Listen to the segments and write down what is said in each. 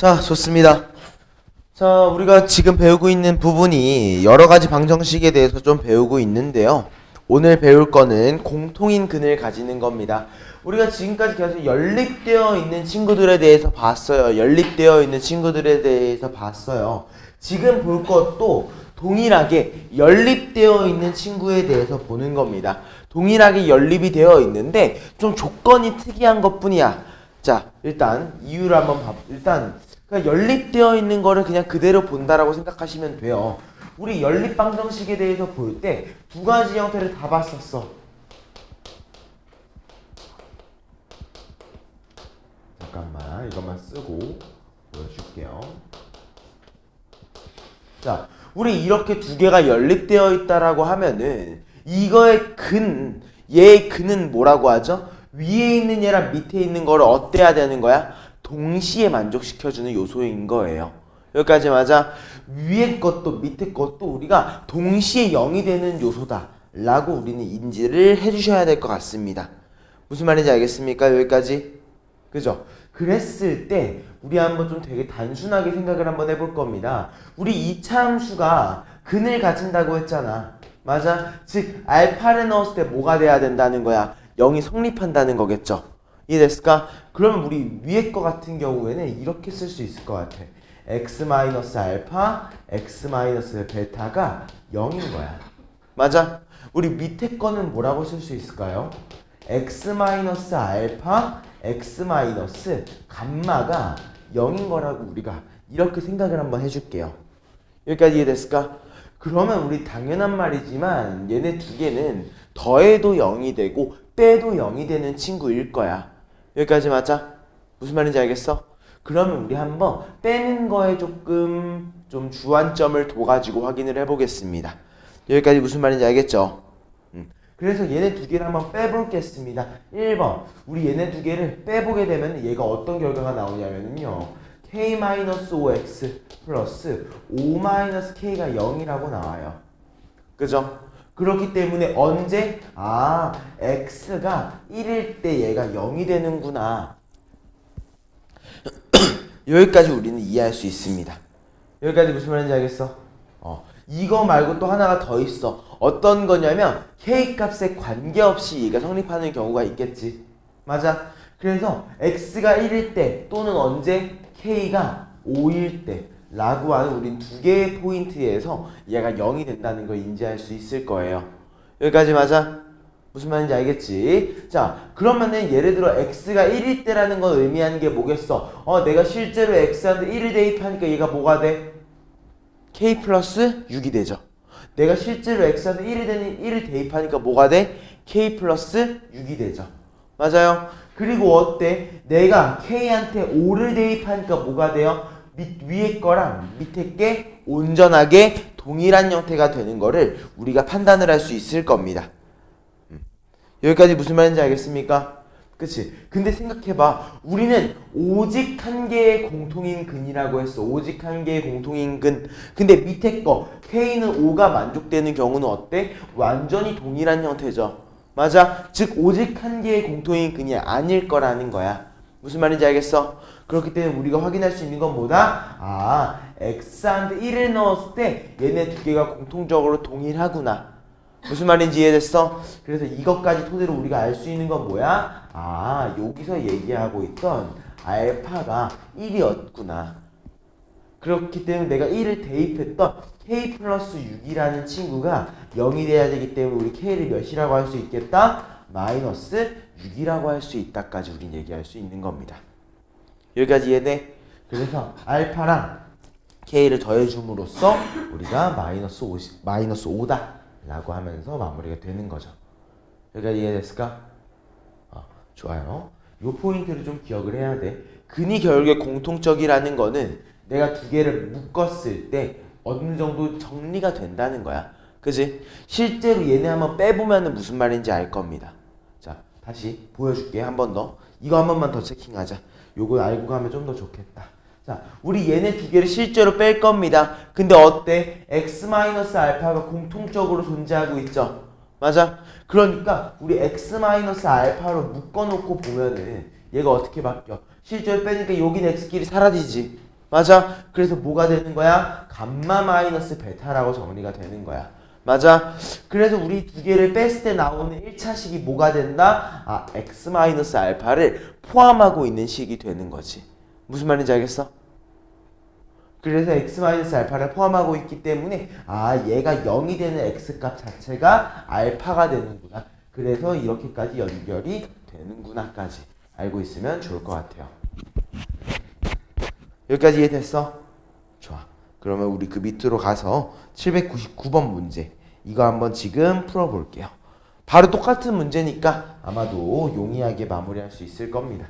자, 좋습니다. 자, 우리가 지금 배우고 있는 부분이 여러 가지 방정식에 대해서 좀 배우고 있는데요. 오늘 배울 거는 공통인 근을 가지는 겁니다. 우리가 지금까지 계속 연립되어 있는 친구들에 대해서 봤어요. 연립되어 있는 친구들에 대해서 봤어요. 지금 볼 것도 동일하게 연립되어 있는 친구에 대해서 보는 겁니다. 동일하게 연립이 되어 있는데 좀 조건이 특이한 것뿐이야. 자, 일단 이유를 한번 일단 그러니까 연립되어 있는 거를 그냥 그대로 본다라고 생각하시면 돼요. 우리 연립 방정식에 대해서 볼 때 두 가지 형태를 다 봤었어. 잠깐만 이것만 쓰고 보여줄게요. 자, 우리 이렇게 두 개가 연립되어 있다라고 하면은 이거의 근, 얘의 근은 뭐라고 하죠? 위에 있는 얘랑 밑에 있는 거를 어때야 되는 거야? 동시에 만족시켜주는 요소인 거예요. 여기까지 맞아? 위에 것도 밑에 것도 우리가 동시에 0이 되는 요소다 라고 우리는 인지를 해주셔야 될 것 같습니다. 무슨 말인지 알겠습니까? 여기까지? 그죠? 그랬을 때 우리 한번 좀 되게 단순하게 생각을 한번 해볼 겁니다. 우리 이차함수가 근을 가진다고 했잖아. 맞아? 즉 알파를 넣었을 때 뭐가 돼야 된다는 거야? 0이 성립한다는 거겠죠? 이해됐을까? 그러면 우리 위에 거 같은 경우에는 이렇게 쓸 수 있을 것 같아. x-알파, x-베타가 0인 거야. 맞아? 우리 밑에 거는 뭐라고 쓸 수 있을까요? x-알파, x-감마가 0인 거라고 우리가 이렇게 생각을 한번 해줄게요. 여기까지 이해됐을까? 그러면 우리 당연한 말이지만 얘네 두 개는 더해도 0이 되고 빼도 0이 되는 친구일 거야. 여기까지 맞아? 무슨 말인지 알겠어? 그러면 우리 한번 빼는 거에 조금 좀 주안점을 둬가지고 확인을 해보겠습니다. 여기까지 무슨 말인지 알겠죠? 그래서 얘네 두 개를 한번 빼보겠습니다. 1번 우리 얘네 두 개를 빼보게 되면 얘가 어떤 결과가 나오냐면요 k-5x 플러스 5-k가 0이라고 나와요. 그죠? 그렇기 때문에 언제? x가 1일 때 얘가 0이 되는구나. 여기까지 우리는 이해할 수 있습니다. 여기까지 무슨 말인지 알겠어? 이거 말고 또 하나가 더 있어. 어떤 거냐면 k값에 관계없이 얘가 성립하는 경우가 있겠지. 맞아? 그래서 x가 1일 때 또는 언제? k가 5일 때 라고 하는 우린 두 개의 포인트에서 얘가 0이 된다는 걸 인지할 수 있을 거예요. 여기까지 맞아? 무슨 말인지 알겠지? 자, 그러면은 예를 들어 x가 1일 때라는 건 의미하는 게 뭐겠어? 내가 실제로 x한테 1을 대입하니까 얘가 뭐가 돼? k 플러스 6이 되죠. 내가 실제로 x한테 1을 대입하니까 뭐가 돼? k 플러스 6이 되죠. 맞아요? 그리고 어때? 내가 k한테 5를 대입하니까 뭐가 돼요? 위에 거랑 밑에 게 온전하게 동일한 형태가 되는 거를 우리가 판단을 할 수 있을 겁니다. 여기까지 무슨 말인지 알겠습니까? 그치? 근데 생각해봐. 우리는 오직 한 개의 공통인 근이라고 했어. 오직 한 개의 공통인 근. 근데 밑에 거 K는 5가 만족되는 경우는 어때? 완전히 동일한 형태죠. 맞아? 즉 오직 한 개의 공통인 근이 아닐 거라는 거야. 무슨 말인지 알겠어? 그렇기 때문에 우리가 확인할 수 있는 건 뭐다? x한테 1을 넣었을 때 얘네 두 개가 공통적으로 동일하구나. 무슨 말인지 이해됐어? 그래서 이것까지 토대로 우리가 알 수 있는 건 뭐야? 여기서 얘기하고 있던 알파가 1이었구나. 그렇기 때문에 내가 1을 대입했던 k 플러스 6이라는 친구가 0이 돼야 되기 때문에 우리 k를 몇이라고 할 수 있겠다? 마이너스 6이라고 할 수 있다까지 우린 얘기할 수 있는 겁니다. 여기까지 이해돼? 그래서 알파랑 k를 더해줌으로써 우리가 마이너스 5다 라고 하면서 마무리가 되는 거죠. 여기까지 이해됐을까? 좋아요. 요 포인트를 좀 기억을 해야 돼. 근이 결국에 공통적이라는 거는 내가 두 개를 묶었을 때 어느 정도 정리가 된다는 거야. 그지? 실제로 얘네 한번 빼보면 무슨 말인지 알 겁니다. 자, 다시 보여줄게. 한 번 더. 이거 한 번만 더 체킹하자. 요거 알고 가면 좀 더 좋겠다. 자, 우리 얘네 두 개를 실제로 뺄 겁니다. 근데 어때? x-알파가 공통적으로 존재하고 있죠. 맞아? 그러니까 우리 x-알파로 묶어놓고 보면은 얘가 어떻게 바뀌어? 실제로 빼니까 여긴 x끼리 사라지지. 맞아? 그래서 뭐가 되는 거야? 감마 마이너스 베타라고 정리가 되는 거야. 맞아? 그래서 우리 두 개를 뺐을 때 나오는 1차식이 뭐가 된다? 아, x 마이너스 알파를 포함하고 있는 식이 되는 거지. 무슨 말인지 알겠어? 그래서 x 마이너스 알파를 포함하고 있기 때문에 아, 얘가 0이 되는 x값 자체가 알파가 되는구나. 그래서 이렇게까지 연결이 되는구나까지 알고 있으면 좋을 것 같아요. 여기까지 이해됐어? 좋아. 그러면 우리 그 밑으로 가서 799번 문제 이거 한번 지금 풀어볼게요. 바로 똑같은 문제니까 아마도 용이하게 마무리할 수 있을 겁니다.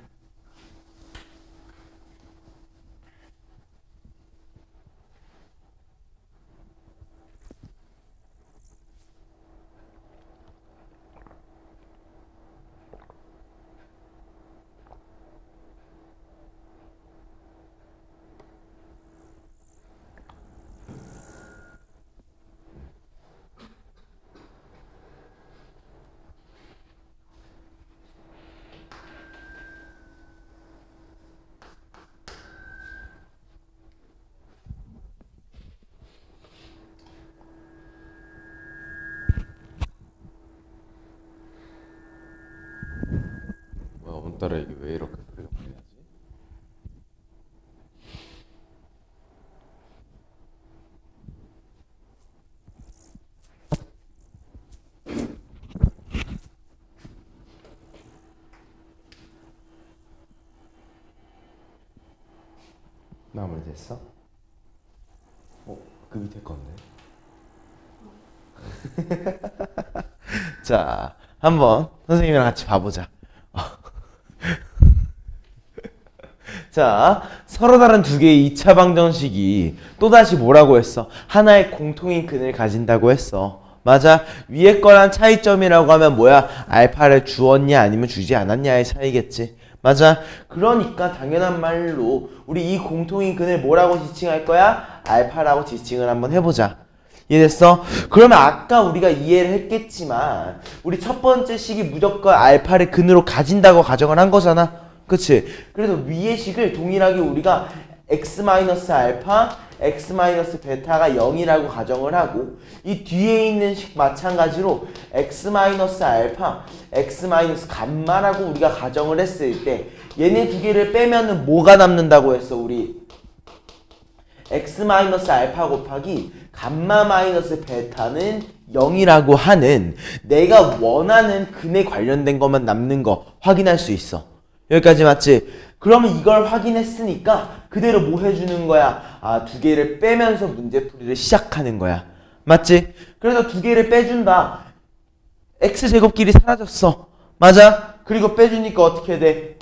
오늘따라 이게 왜 이렇게 소리가 많이 나지? 마무리됐어? 그 밑에 건데. 자, 한번 선생님이랑 같이 봐보자. 자, 서로 다른 두 개의 2차 방정식이 또다시 뭐라고 했어? 하나의 공통인 근을 가진다고 했어. 맞아. 위에 거랑 차이점이라고 하면 뭐야? 알파를 주었냐 아니면 주지 않았냐의 차이겠지. 맞아. 그러니까 당연한 말로 우리 이 공통인 근을 뭐라고 지칭할 거야? 알파라고 지칭을 한번 해보자. 이해됐어? 그러면 아까 우리가 이해를 했겠지만 우리 첫 번째 식이 무조건 알파를 근으로 가진다고 가정을 한 거잖아. 그치? 그래서 위의 식을 동일하게 우리가 x-알파, x-베타가 0이라고 가정을 하고 이 뒤에 있는 식 마찬가지로 x-알파, x-감마라고 우리가 가정을 했을 때 얘네 두 개를 빼면은 뭐가 남는다고 했어 우리? x-알파 곱하기 감마-베타는 0이라고 하는 내가 원하는 근에 관련된 것만 남는 거 확인할 수 있어. 여기까지 맞지? 그러면 이걸 확인했으니까 그대로 뭐 해주는 거야? 아, 두 개를 빼면서 문제풀이를 시작하는 거야. 맞지? 그래서 두 개를 빼준다. x제곱끼리 사라졌어. 맞아? 그리고 빼주니까 어떻게 돼?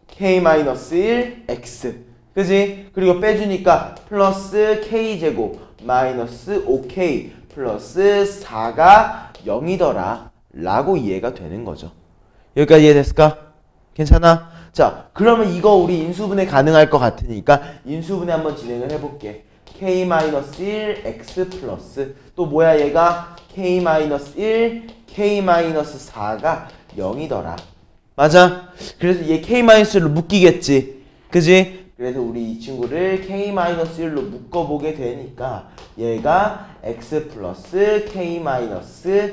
k-1 x 그지? 그리고 빼주니까 플러스 k제곱 마이너스 5k 플러스 4가 0이더라 라고 이해가 되는 거죠. 여기까지 이해됐을까? 괜찮아? 자, 그러면 이거 우리 인수분해 가능할 것 같으니까 인수분해 한번 진행을 해볼게. k-1 x 플러스 또 뭐야 얘가? k-1 k-4가 0이더라. 맞아? 그래서 얘 k-1로 묶이겠지. 그지? 그래서 우리 이 친구를 k-1로 묶어보게 되니까 얘가 x 플러스 k-4가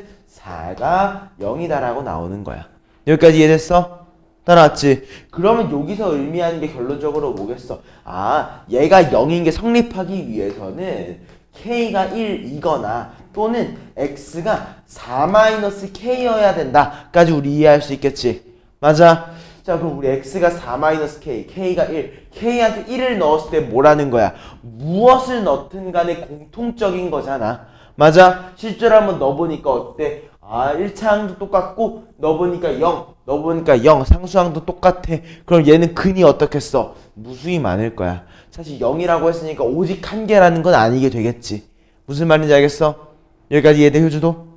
0이다라고 나오는 거야. 여기까지 이해됐어? 따라왔지? 그러면 여기서 의미하는 게 결론적으로 뭐겠어? 아, 얘가 0인 게 성립하기 위해서는 k가 1이거나 또는 x가 4-k여야 된다 까지 우리 이해할 수 있겠지? 맞아? 자, 그럼 우리 x가 4-k, k가 1, k한테 1을 넣었을 때 뭐라는 거야? 무엇을 넣든 간에 공통적인 거잖아. 맞아? 실제로 한번 넣어보니까 어때? 아, 1차항도 똑같고 넣어보니까 0, 넣어보니까 0, 상수항도 똑같아. 그럼 얘는 근이 어떻겠어? 무수히 많을 거야. 사실 0이라고 했으니까 오직 한 개라는 건 아니게 되겠지. 무슨 말인지 알겠어? 여기까지 이해돼, 효주도?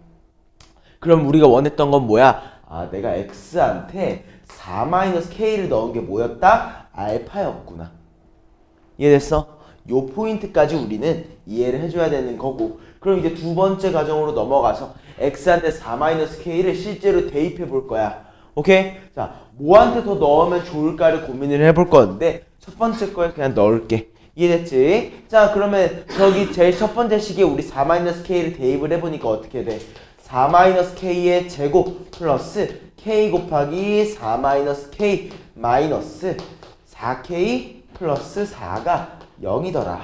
그럼 우리가 원했던 건 뭐야? 아, 내가 x한테 4-k를 넣은 게 뭐였다? 알파였구나. 이해됐어? 요 포인트까지 우리는 이해를 해줘야 되는 거고, 그럼 이제 두 번째 과정으로 넘어가서 x한테 4-k를 실제로 대입해 볼 거야. 오케이? 자, 뭐한테 더 넣으면 좋을까를 고민을 해볼 건데, 첫 번째 거에 그냥 넣을게. 이해됐지? 자, 그러면 저기 제일 첫 번째 식에 우리 4-k를 대입을 해보니까 어떻게 돼? 4-k의 제곱 플러스 k 곱하기 4-k 마이너스 4k 플러스 4가 0이더라.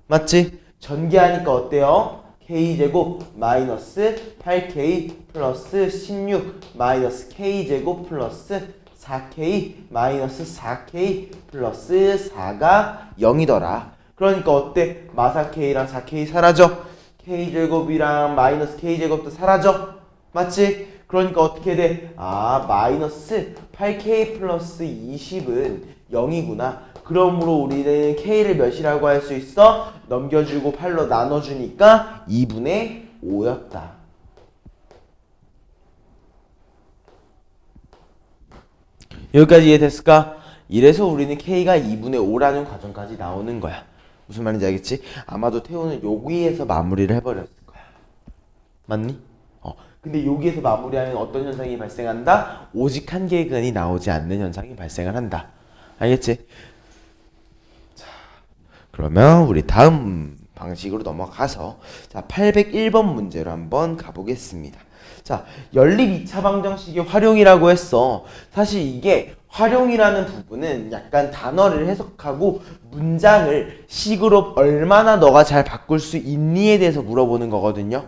맞지? 전개하니까 어때요? k제곱 마이너스 8k 플러스 16 마이너스 k제곱 플러스 4k 마이너스 4k 플러스 4가 0이더라. 그러니까 어때? 마사 k랑 4k 사라져. k제곱이랑 마이너스 k제곱도 사라져. 맞지? 그러니까 어떻게 돼? 아, 마이너스 8k 플러스 20은 0이구나. 그러므로 우리는 k를 몇이라고 할 수 있어? 넘겨주고 8로 나눠주니까 2분의 5였다. 여기까지 이해됐을까? 이래서 우리는 k가 2분의 5라는 과정까지 나오는 거야. 무슨 말인지 알겠지? 아마도 태우는 여기에서 마무리를 해버렸을 거야. 맞니? 근데 여기에서 마무리하면 어떤 현상이 발생한다? 오직 한 개의 근이 나오지 않는 현상이 발생을 한다. 알겠지? 자, 그러면 우리 다음 방식으로 넘어가서 자, 801번 문제로 한번 가보겠습니다. 자, 연립 2차 방정식의 활용이라고 했어. 사실 이게 활용이라는 부분은 약간 단어를 해석하고 문장을 식으로 얼마나 너가 잘 바꿀 수 있니에 대해서 물어보는 거거든요.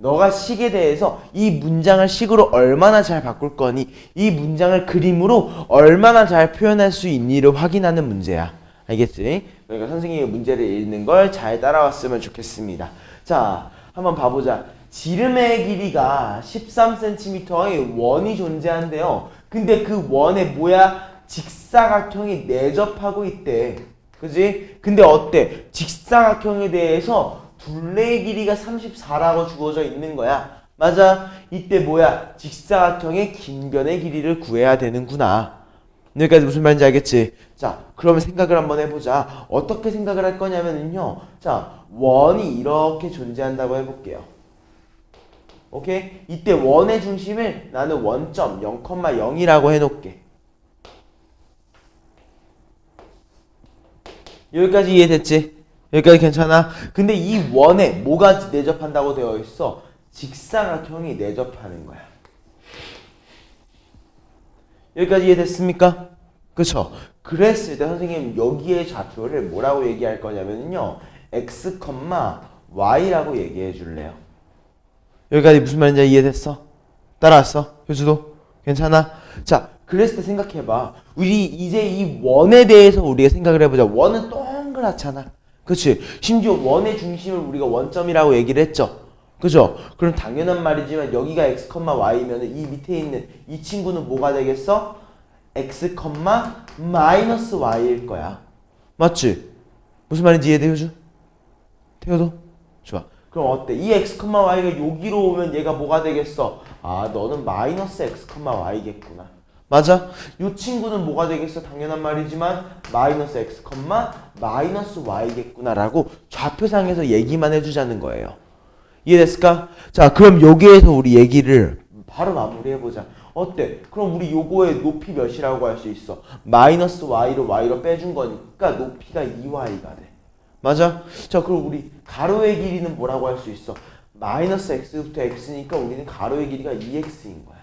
너가 식에 대해서 이 문장을 식으로 얼마나 잘 바꿀 거니, 이 문장을 그림으로 얼마나 잘 표현할 수 있니를 확인하는 문제야. 알겠지? 그러니까 선생님이 문제를 읽는 걸 잘 따라왔으면 좋겠습니다. 자, 한번 봐보자. 지름의 길이가 13cm의 원이 존재한대요. 근데 그 원에 뭐야? 직사각형이 내접하고 있대. 그지? 근데 어때? 직사각형에 대해서 둘레의 길이가 34라고 주어져 있는 거야. 맞아? 이때 뭐야? 직사각형의 긴 변의 길이를 구해야 되는구나. 여기까지 무슨 말인지 알겠지? 자, 그러면 생각을 한번 해보자. 어떻게 생각을 할 거냐면요. 자, 원이 이렇게 존재한다고 해볼게요. 오케이? 이때 원의 중심을 나는 원점 0,0이라고 해놓을게. 여기까지 이해됐지? 여기까지 괜찮아? 근데 이 원에 뭐가 내접한다고 되어 있어? 직사각형이 내접하는 거야. 여기까지 이해됐습니까? 그쵸? 그랬을 때 선생님 여기에 좌표를 뭐라고 얘기할 거냐면요. x, y라고 얘기해 줄래요. 여기까지 무슨 말인지 이해됐어? 따라왔어? 효주도? 괜찮아? 자, 그랬을 때 생각해봐. 우리 이제 이 원에 대해서 우리가 생각을 해보자. 원은 동그랗잖아. 그치? 심지어 원의 중심을 우리가 원점이라고 얘기를 했죠. 그죠? 그럼 당연한 말이지만 여기가 x, y면 이 밑에 있는 이 친구는 뭐가 되겠어? x, 마이너스 y일 거야. 맞지? 무슨 말인지 이해돼, 효주? 태호도? 좋아. 그럼 어때? 이 x, y가 여기로 오면 얘가 뭐가 되겠어? 아, 너는 마이너스 x, y겠구나. 맞아? 이 친구는 뭐가 되겠어? 당연한 말이지만 마이너스 x, 마이너스 y겠구나 라고 좌표상에서 얘기만 해주자는 거예요. 이해됐을까? 자, 그럼 여기에서 우리 얘기를 바로 마무리해보자. 어때? 그럼 우리 요거의 높이 몇이라고 할 수 있어? 마이너스 y로 빼준 거니까 높이가 2y가 돼. 맞아? 자, 그럼 우리 가로의 길이는 뭐라고 할 수 있어? 마이너스 x부터 x니까 우리는 가로의 길이가 2x인 거야.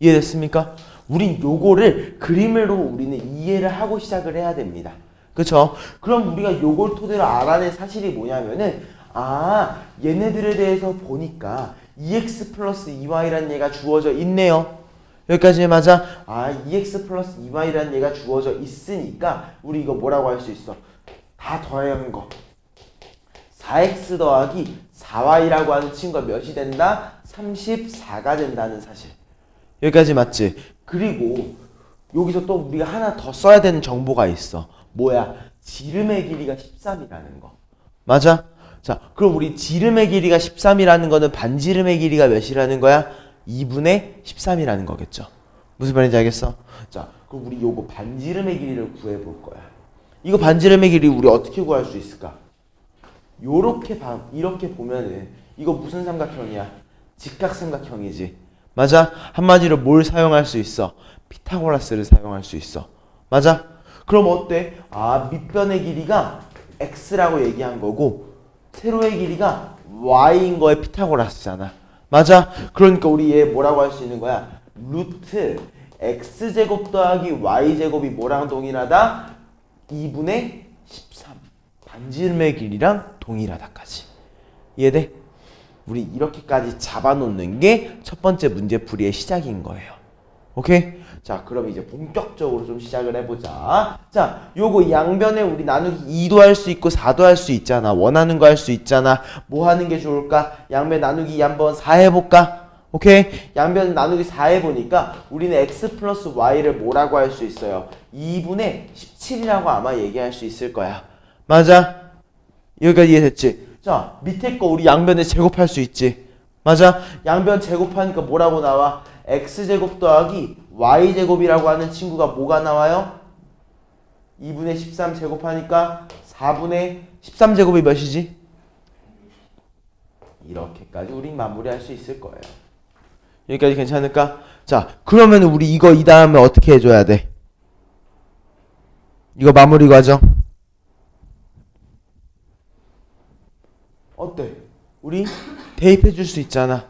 이해됐습니까? 우린 요거를 그림으로 우리는 이해를 하고 시작을 해야 됩니다. 그쵸? 그럼 우리가 요걸 토대로 알아낸 사실이 뭐냐면은 아, 얘네들에 대해서 보니까 2x 플러스 2y라는 얘가 주어져 있네요. 여기까지 맞아? 아, 2x 플러스 2y라는 얘가 주어져 있으니까 우리 이거 뭐라고 할 수 있어? 다 더한 거 4x 더하기 4y라고 하는 친구가 몇이 된다? 34가 된다는 사실. 여기까지 맞지? 그리고 여기서 또 우리가 하나 더 써야 되는 정보가 있어. 뭐야? 지름의 길이가 13이라는 거. 맞아? 자, 그럼 우리 지름의 길이가 13이라는 거는 반지름의 길이가 몇이라는 거야? 2분의 13이라는 거겠죠. 무슨 말인지 알겠어? 자, 그럼 우리 요거 반지름의 길이를 구해볼 거야. 이거 반지름의 길이 우리 어떻게 구할 수 있을까? 이렇게 보면은 이거 무슨 삼각형이야? 직각삼각형이지. 맞아? 한마디로 뭘 사용할 수 있어? 피타고라스를 사용할 수 있어. 맞아? 그럼 어때? 아, 밑변의 길이가 x라고 얘기한 거고 세로의 길이가 y인 거에 피타고라스잖아. 맞아? 그러니까 우리 얘 뭐라고 할 수 있는 거야? 루트 x제곱 더하기 y제곱이 뭐랑 동일하다? 2분의 13. 반지름의 길이랑 동일하다까지. 이해돼? 우리 이렇게까지 잡아놓는 게 첫 번째 문제풀이의 시작인 거예요. 오케이? 자, 그럼 이제 본격적으로 좀 시작을 해보자. 자, 요거 양변에 우리 나누기 2도 할 수 있고 4도 할 수 있잖아. 원하는 거 할 수 있잖아. 뭐 하는 게 좋을까? 양변 나누기 2 한번 4 해볼까? 오케이? 양변 나누기 4 해보니까 우리는 x 플러스 y를 뭐라고 할 수 있어요? 2분의 17이라고 아마 얘기할 수 있을 거야. 맞아? 여기까지 이해됐지? 자, 밑에 거 우리 양변에 제곱할 수 있지? 맞아? 양변 제곱하니까 뭐라고 나와? x제곱 더하기 y제곱이라고 하는 친구가 뭐가 나와요? 2분의 13 제곱하니까 4분의 13제곱이 몇이지? 이렇게까지 우리 마무리할 수 있을 거예요. 여기까지 괜찮을까? 자, 그러면 우리 이거 이 다음에 어떻게 해줘야 돼? 이거 마무리 과정. 어때? 우리 대입해 줄 수 있잖아.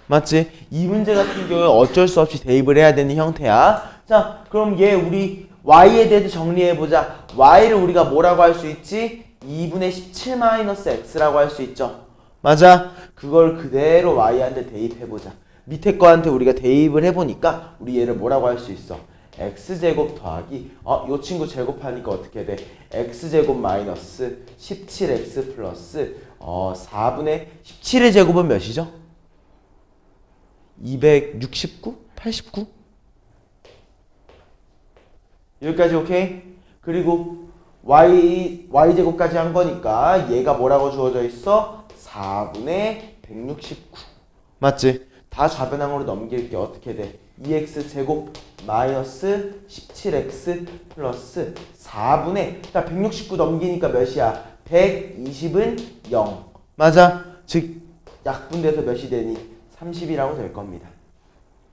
맞지? 이 문제 같은 경우에 어쩔 수 없이 대입을 해야 되는 형태야. 자, 그럼 얘 우리 y에 대해서 정리해보자. y를 우리가 뭐라고 할 수 있지? 2분의 17-x라고 할 수 있죠. 맞아? 그걸 그대로 y한테 대입해보자. 밑에 거한테 우리가 대입을 해보니까 우리 얘를 뭐라고 할 수 있어? x제곱 더하기 요 친구 제곱하니까 어떻게 돼? x제곱 마이너스 17x 플러스 4분의 17의 제곱은 몇이죠? 269? 89? 여기까지 오케이? 그리고 y제곱까지 한 거니까 얘가 뭐라고 주어져 있어? 4분의 169 맞지? 다 좌변항으로 넘길게. 어떻게 돼? 2x 제곱 마이너스 17x 플러스 4분의 자 169 넘기니까 몇이야? 120은 0 맞아? 즉 약분돼서 몇이 되니? 30이라고 될 겁니다.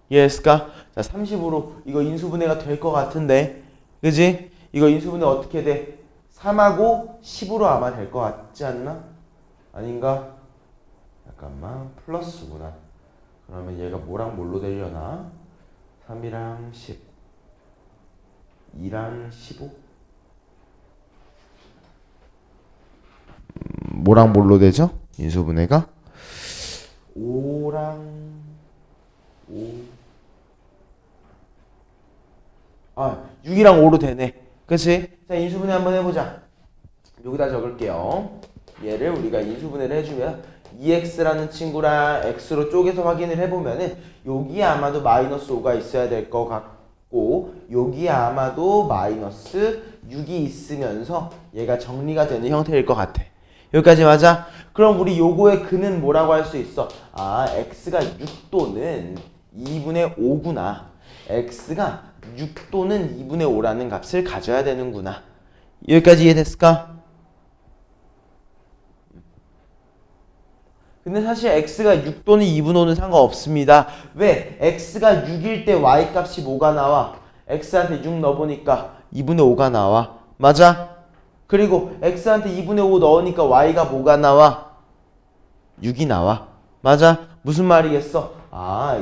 이해했을까? 자 30으로 이거 인수분해가 될 것 같은데 그지? 이거 인수분해 어떻게 돼? 3하고 10으로 아마 될 것 같지 않나? 아닌가? 잠깐만 플러스구나. 그러면 얘가 뭐랑 뭘로 되려나? 3이랑 10 2랑 15 뭐랑 뭘로 되죠? 인수분해가? 5랑 5 6이랑 5로 되네. 그치? 자 인수분해 한번 해보자. 여기다 적을게요. 얘를 우리가 인수분해를 해주면 2x라는 친구랑 x로 쪼개서 확인을 해보면은 여기에 아마도 마이너스 5가 있어야 될 것 같고 여기에 아마도 마이너스 6이 있으면서 얘가 정리가 되는 형태일 것 같아. 여기까지 맞아? 그럼 우리 요거의 근은 뭐라고 할 수 있어? x가 6 또는 2분의 5구나. x가 6 또는 2분의 5라는 값을 가져야 되는구나. 여기까지 이해됐을까? 근데 사실 x가 6 또는 2분의 5는 상관없습니다. 왜? x가 6일 때 y값이 뭐가 나와? x한테 6 넣어보니까 2분의 5가 나와. 맞아? 그리고 x한테 2분의 5 넣으니까 y가 뭐가 나와? 6이 나와. 맞아? 무슨 말이겠어?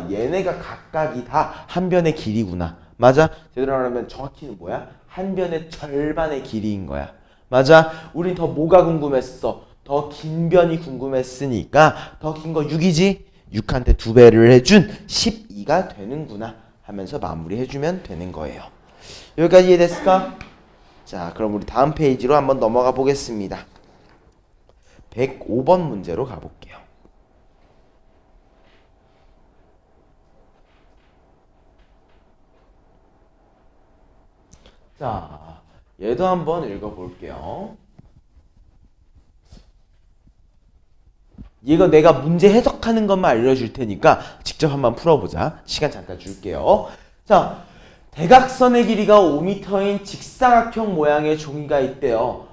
얘네가 각각이 다 한 변의 길이구나. 맞아? 제대로 말하면 정확히는 뭐야? 한 변의 절반의 길이인 거야. 맞아? 우린 더 뭐가 궁금했어? 더 긴 변이 궁금했으니까 더 긴 거 6이지? 6한테 2배를 해준 12가 되는구나 하면서 마무리해주면 되는 거예요. 여기까지 이해됐을까? 자, 그럼 우리 다음 페이지로 한번 넘어가 보겠습니다. 105번 문제로 가볼게요. 자, 얘도 한번 읽어볼게요. 이거 내가 문제 해석하는 것만 알려줄 테니까 직접 한번 풀어보자. 시간 잠깐 줄게요. 자, 대각선의 길이가 5m인 직사각형 모양의 종이가 있대요.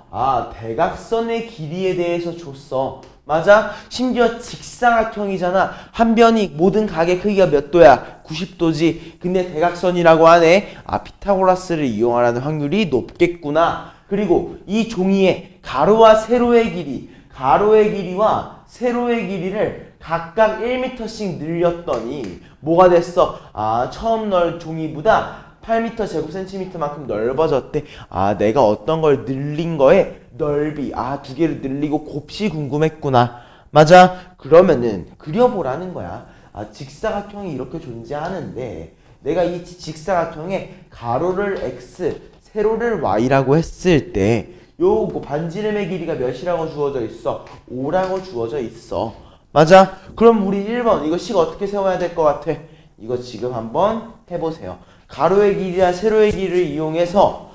대각선의 길이에 대해서 줬어. 맞아? 심지어 직사각형이잖아. 한 변이 모든 각의 크기가 몇 도야? 90도지. 근데 대각선이라고 하네. 아, 피타고라스를 이용하라는 확률이 높겠구나. 그리고 이 종이의 가로와 세로의 길이, 가로의 길이와 세로의 길이를 각각 1m씩 늘렸더니 뭐가 됐어? 아, 처음 넣은 종이보다 8m 제곱센티미터만큼 넓어졌대. 아, 내가 어떤 걸 늘린 거에 넓이, 아, 두 개를 늘리고 곱이 궁금했구나. 맞아. 그러면은 그려보라는 거야. 아, 직사각형이 이렇게 존재하는데 내가 이 직사각형의 가로를 x, 세로를 y라고 했을 때 요거 반지름의 길이가 몇이라고 주어져 있어? 5라고 주어져 있어. 맞아? 그럼 우리 1번 이거 식 어떻게 세워야 될 것 같아? 이거 지금 한번 해보세요. 가로의 길이와 세로의 길이를 이용해서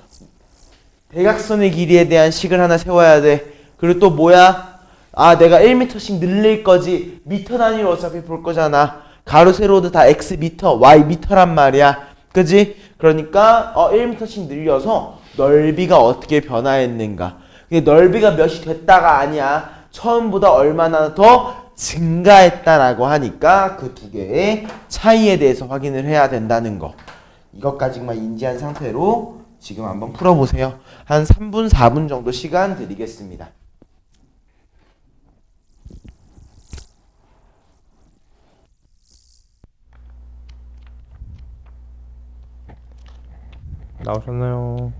대각선의 길이에 대한 식을 하나 세워야 돼. 그리고 또 뭐야? 아, 내가 1m씩 늘릴 거지. 미터 단위로 어차피 볼 거잖아. 가로 세로도 다 x 미터, y 미터란 말이야. 그지? 그러니까 1m씩 늘려서 넓이가 어떻게 변화했는가. 근데 넓이가 몇이 됐다가 아니야. 처음보다 얼마나 더 증가했다라고 하니까 그 두 개의 차이에 대해서 확인을 해야 된다는 거. 이것까지만 인지한 상태로 지금 한번 풀어보세요. 한 3분, 4분 정도 시간 드리겠습니다. 나오셨나요?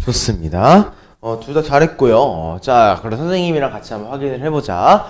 좋습니다. 둘 다 잘했고요. 자, 그럼 선생님이랑 같이 한번 확인을 해보자.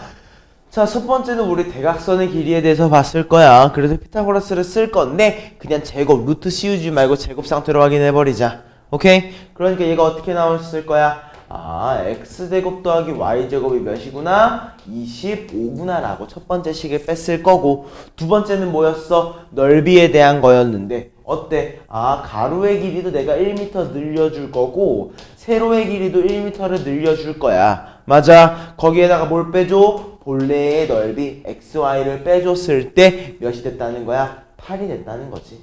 자, 첫 번째는 우리 대각선의 길이에 대해서 봤을 거야. 그래서 피타고라스를 쓸 건데 그냥 제곱, 루트 씌우지 말고 제곱 상태로 확인해버리자. 오케이? 그러니까 얘가 어떻게 나왔을 거야? 아, x제곱 더하기 y제곱이 몇이구나? 25구나 라고 첫 번째 식을 뺐을 거고, 두 번째는 뭐였어? 넓이에 대한 거였는데 어때? 아, 가로의 길이도 내가 1m 늘려줄 거고 세로의 길이도 1m를 늘려줄 거야. 맞아. 거기에다가 뭘 빼줘? 본래의 넓이 xy를 빼줬을 때 몇이 됐다는 거야? 8이 됐다는 거지.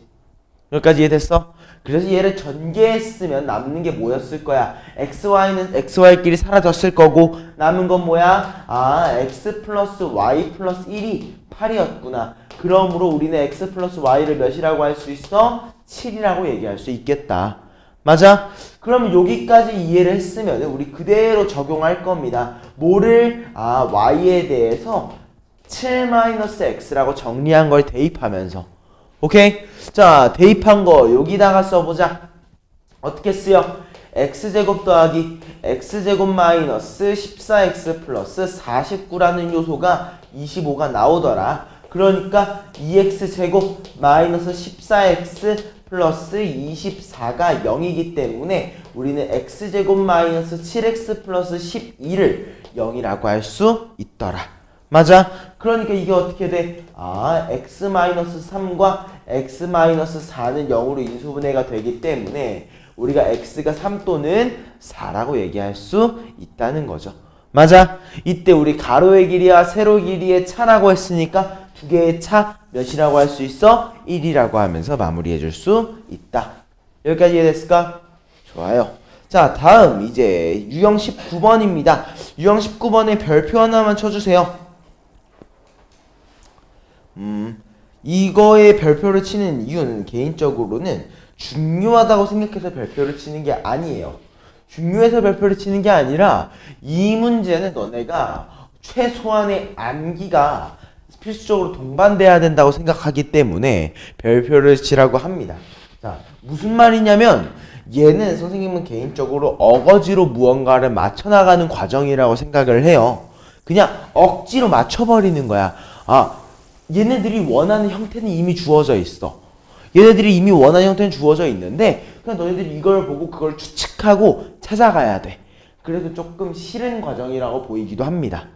여기까지 이해됐어? 그래서 얘를 전개했으면 남는 게 뭐였을 거야? xy는 xy끼리 사라졌을 거고 남은 건 뭐야? 아, x 플러스 y 플러스 1이 8이었구나. 그러므로 우리는 x 플러스 y를 몇이라고 할 수 있어? 7이라고 얘기할 수 있겠다. 맞아? 그러면 여기까지 이해를 했으면 우리 그대로 적용할 겁니다. 뭐를? 아, y에 대해서 7-x라고 정리한 걸 대입하면서 오케이? 자, 대입한 거 여기다가 써보자. 어떻게 쓰여? x제곱 더하기 x제곱 마이너스 14x 플러스 49라는 요소가 25가 나오더라. 그러니까 2x제곱 마이너스 14x 플러스 24가 0이기 때문에 우리는 x제곱 마이너스 7x 플러스 12를 0이라고 할 수 있더라. 맞아? 그러니까 이게 어떻게 돼? 아, x 마이너스 3과 x 마이너스 4는 0으로 인수분해가 되기 때문에 우리가 x가 3 또는 4라고 얘기할 수 있다는 거죠. 맞아? 이때 우리 가로의 길이와 세로의 길이의 차라고 했으니까 두 개의 차 몇이라고 할 수 있어? 1이라고 하면서 마무리해 줄 수 있다. 여기까지 이해됐을까? 좋아요. 자, 다음 이제 유형 19번입니다. 유형 19번에 별표 하나만 쳐주세요. 이거에 별표를 치는 이유는 개인적으로는 중요하다고 생각해서 별표를 치는 게 아니에요. 중요해서 별표를 치는 게 아니라 이 문제는 너네가 최소한의 암기가 필수적으로 동반돼야 된다고 생각하기 때문에 별표를 치라고 합니다. 자, 무슨 말이냐면 얘는 선생님은 개인적으로 어거지로 무언가를 맞춰나가는 과정이라고 생각을 해요. 그냥 억지로 맞춰버리는 거야. 아, 얘네들이 원하는 형태는 이미 주어져 있어. 얘네들이 이미 원하는 형태는 주어져 있는데 그냥 너희들이 이걸 보고 그걸 추측하고 찾아가야 돼. 그래서 조금 싫은 과정이라고 보이기도 합니다.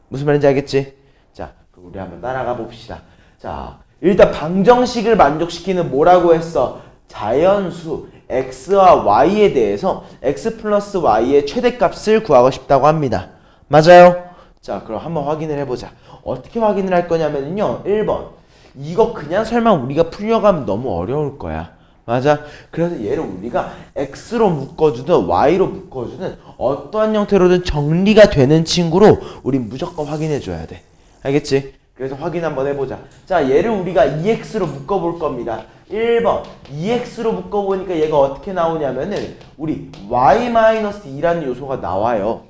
무슨 말인지 알겠지? 자, 그럼 우리 한번 따라가 봅시다. 자, 일단 방정식을 만족시키는 뭐라고 했어? 자연수 x와 y에 대해서 x 플러스 y의 최대값을 구하고 싶다고 합니다. 맞아요? 자, 그럼 한번 확인을 해보자. 어떻게 확인을 할 거냐면요. 1번. 이거 그냥 설마 우리가 풀려가면 너무 어려울 거야. 맞아? 그래서 얘를 우리가 x로 묶어주든 y로 묶어주든 어떠한 형태로든 정리가 되는 친구로 우린 무조건 확인해줘야 돼. 알겠지? 그래서 확인 한번 해보자. 자, 얘를 우리가 2x로 묶어볼 겁니다. 1번 2x로 묶어보니까 얘가 어떻게 나오냐면은 우리 y-2라는 요소가 나와요.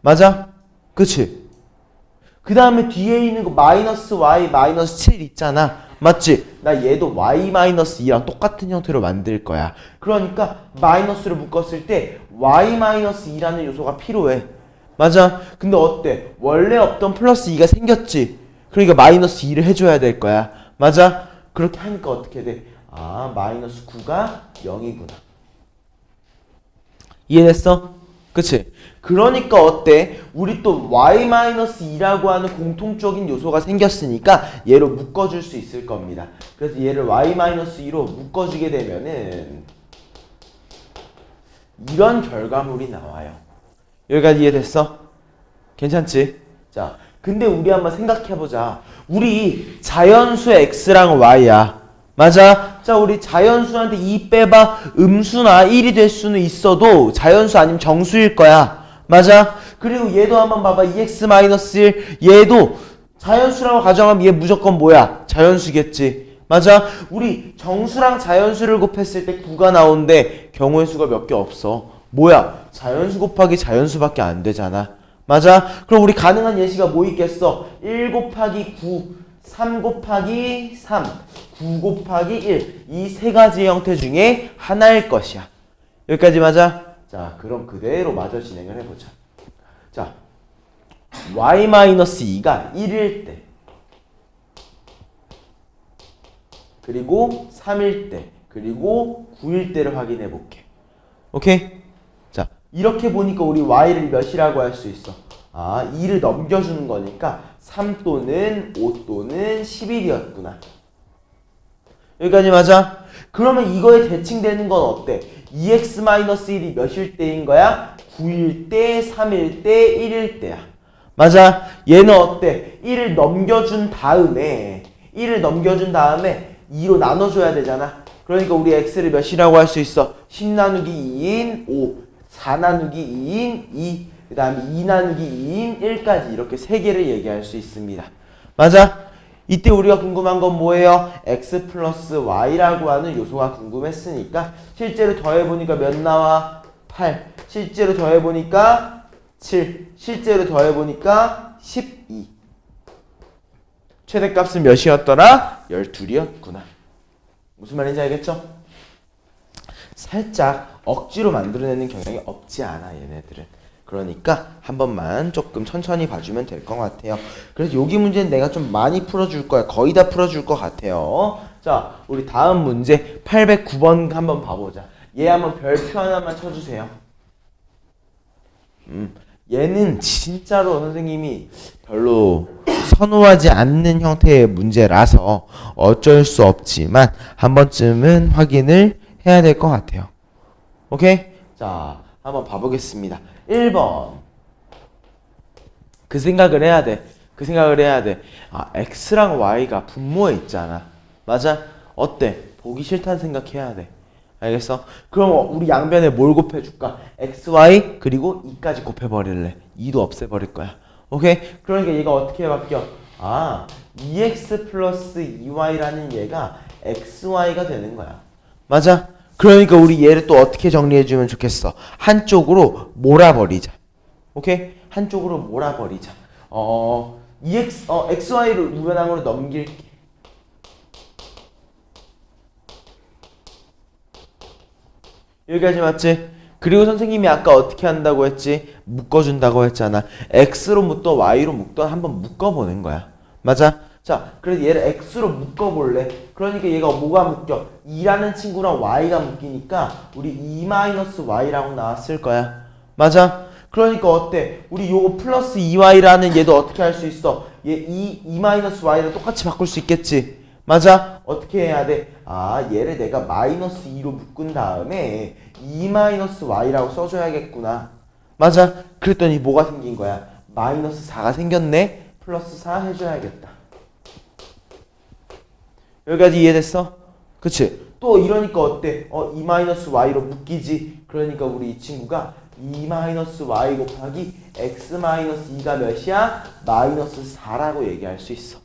맞아? 그치? 그 다음에 뒤에 있는 거 마이너스 y 마이너스 7 있잖아. 맞지? 나 얘도 y-2랑 똑같은 형태로 만들 거야. 그러니까 마이너스로 묶었을 때 y-2라는 요소가 필요해. 맞아? 근데 어때? 원래 없던 플러스 2가 생겼지? 그러니까 마이너스 2를 해줘야 될 거야. 맞아? 그렇게 하니까 어떻게 돼? 아, 마이너스 9가 0이구나. 이해됐어? 그치? 그러니까 어때? 우리 또 y-2라고 하는 공통적인 요소가 생겼으니까 얘로 묶어줄 수 있을 겁니다. 그래서 얘를 y-2로 묶어주게 되면은 이런 결과물이 나와요. 여기까지 이해됐어? 괜찮지? 자, 근데 우리 한번 생각해보자. 우리 자연수 x랑 y야. 맞아? 자, 우리 자연수한테 2 빼봐. 음수나 1이 될 수는 있어도 자연수 아니면 정수일 거야. 맞아? 그리고 얘도 한번 봐봐. 2x-1. 얘도 자연수라고 가정하면 얘 무조건 뭐야? 자연수겠지. 맞아? 우리 정수랑 자연수를 곱했을 때 9가 나오는데 경우의 수가 몇 개 없어. 뭐야? 자연수 곱하기 자연수밖에 안 되잖아. 맞아? 그럼 우리 가능한 예시가 뭐 있겠어? 1 곱하기 9, 3 곱하기 3, 9 곱하기 1. 이 세 가지 형태 중에 하나일 것이야. 여기까지 맞아? 자, 그럼 그대로 마저 진행을 해보자. 자, y-2가 1일 때, 그리고 3일 때, 그리고 9일 때를 확인해 볼게. 오케이? 자, 이렇게 보니까 우리 y를 몇이라고 할 수 있어? 아, 2를 넘겨주는 거니까 3 또는 5 또는 11이었구나. 여기까지 맞아? 그러면 이거에 대칭되는 건 어때? 2x-1이 몇일 때인 거야? 9일 때, 3일 때, 1일 때야. 맞아? 얘는 어때? 1을 넘겨준 다음에 2로 나눠줘야 되잖아. 그러니까 우리 x를 몇이라고 할 수 있어? 10 나누기 2인 5, 4 나누기 2인 2, 그 다음에 2 나누기 2인 1까지 이렇게 세 개를 얘기할 수 있습니다. 맞아? 이때 우리가 궁금한 건 뭐예요? x 플러스 y라고 하는 요소가 궁금했으니까 실제로 더해보니까 몇 나와? 8. 실제로 더해보니까 7. 실제로 더해보니까 12. 최대값은 몇이었더라? 12이었구나. 무슨 말인지 알겠죠? 살짝 억지로 만들어내는 경향이 없지 않아 얘네들은. 그러니까 한 번만 조금 천천히 봐주면 될 것 같아요. 그래서 여기 문제는 내가 좀 많이 풀어줄 거야. 거의 다 풀어줄 것 같아요. 자, 우리 다음 문제 809번 한번 봐보자. 얘 한번 별표 하나만 쳐주세요. 얘는 진짜로 선생님이 별로 선호하지 않는 형태의 문제라서 어쩔 수 없지만 한 번쯤은 확인을 해야 될 것 같아요. 오케이? 자, 한번 봐보겠습니다. 1번. 그 생각을 해야 돼. 그 생각을 해야 돼. 아, X랑 Y가 분모에 있잖아. 맞아? 어때? 보기 싫다는 생각해야 돼. 알겠어? 그럼 우리 양변에 뭘 곱해줄까? XY 그리고 2까지 곱해버릴래. 2도 없애버릴 거야. 오케이? 그러니까 얘가 어떻게 바뀌어? 아, 2X 플러스 2Y라는 얘가 XY가 되는 거야. 맞아? 그러니까 우리 얘를 또 어떻게 정리해주면 좋겠어? 한쪽으로 몰아버리자. 오케이? 한쪽으로 몰아버리자. XY를 우변항으로 넘길게. 여기까지 맞지? 그리고 선생님이 아까 어떻게 한다고 했지? 묶어준다고 했잖아. X로 묶던 Y로 묶던 한번 묶어보는 거야. 맞아? 자, 그래서 얘를 X로 묶어볼래. 그러니까 얘가 뭐가 묶여? 2라는 친구랑 Y가 묶이니까 우리 2-Y라고 나왔을 거야. 맞아? 그러니까 어때? 우리 요거 플러스 2Y라는 얘도 어떻게 할 수 있어? 얘 2-Y를 똑같이 바꿀 수 있겠지? 맞아? 어떻게 해야 돼? 아, 얘를 내가 마이너스 2로 묶은 다음에 2-Y라고 써줘야겠구나. 맞아? 그랬더니 뭐가 생긴 거야? 마이너스 4가 생겼네? 플러스 4 해줘야겠다. 여기까지 이해됐어? 그치? 또 이러니까 어때? 2-Y로 묶이지? 그러니까 우리 이 친구가 2-Y 곱하기 X-2가 몇이야? 마이너스 4라고 얘기할 수 있어.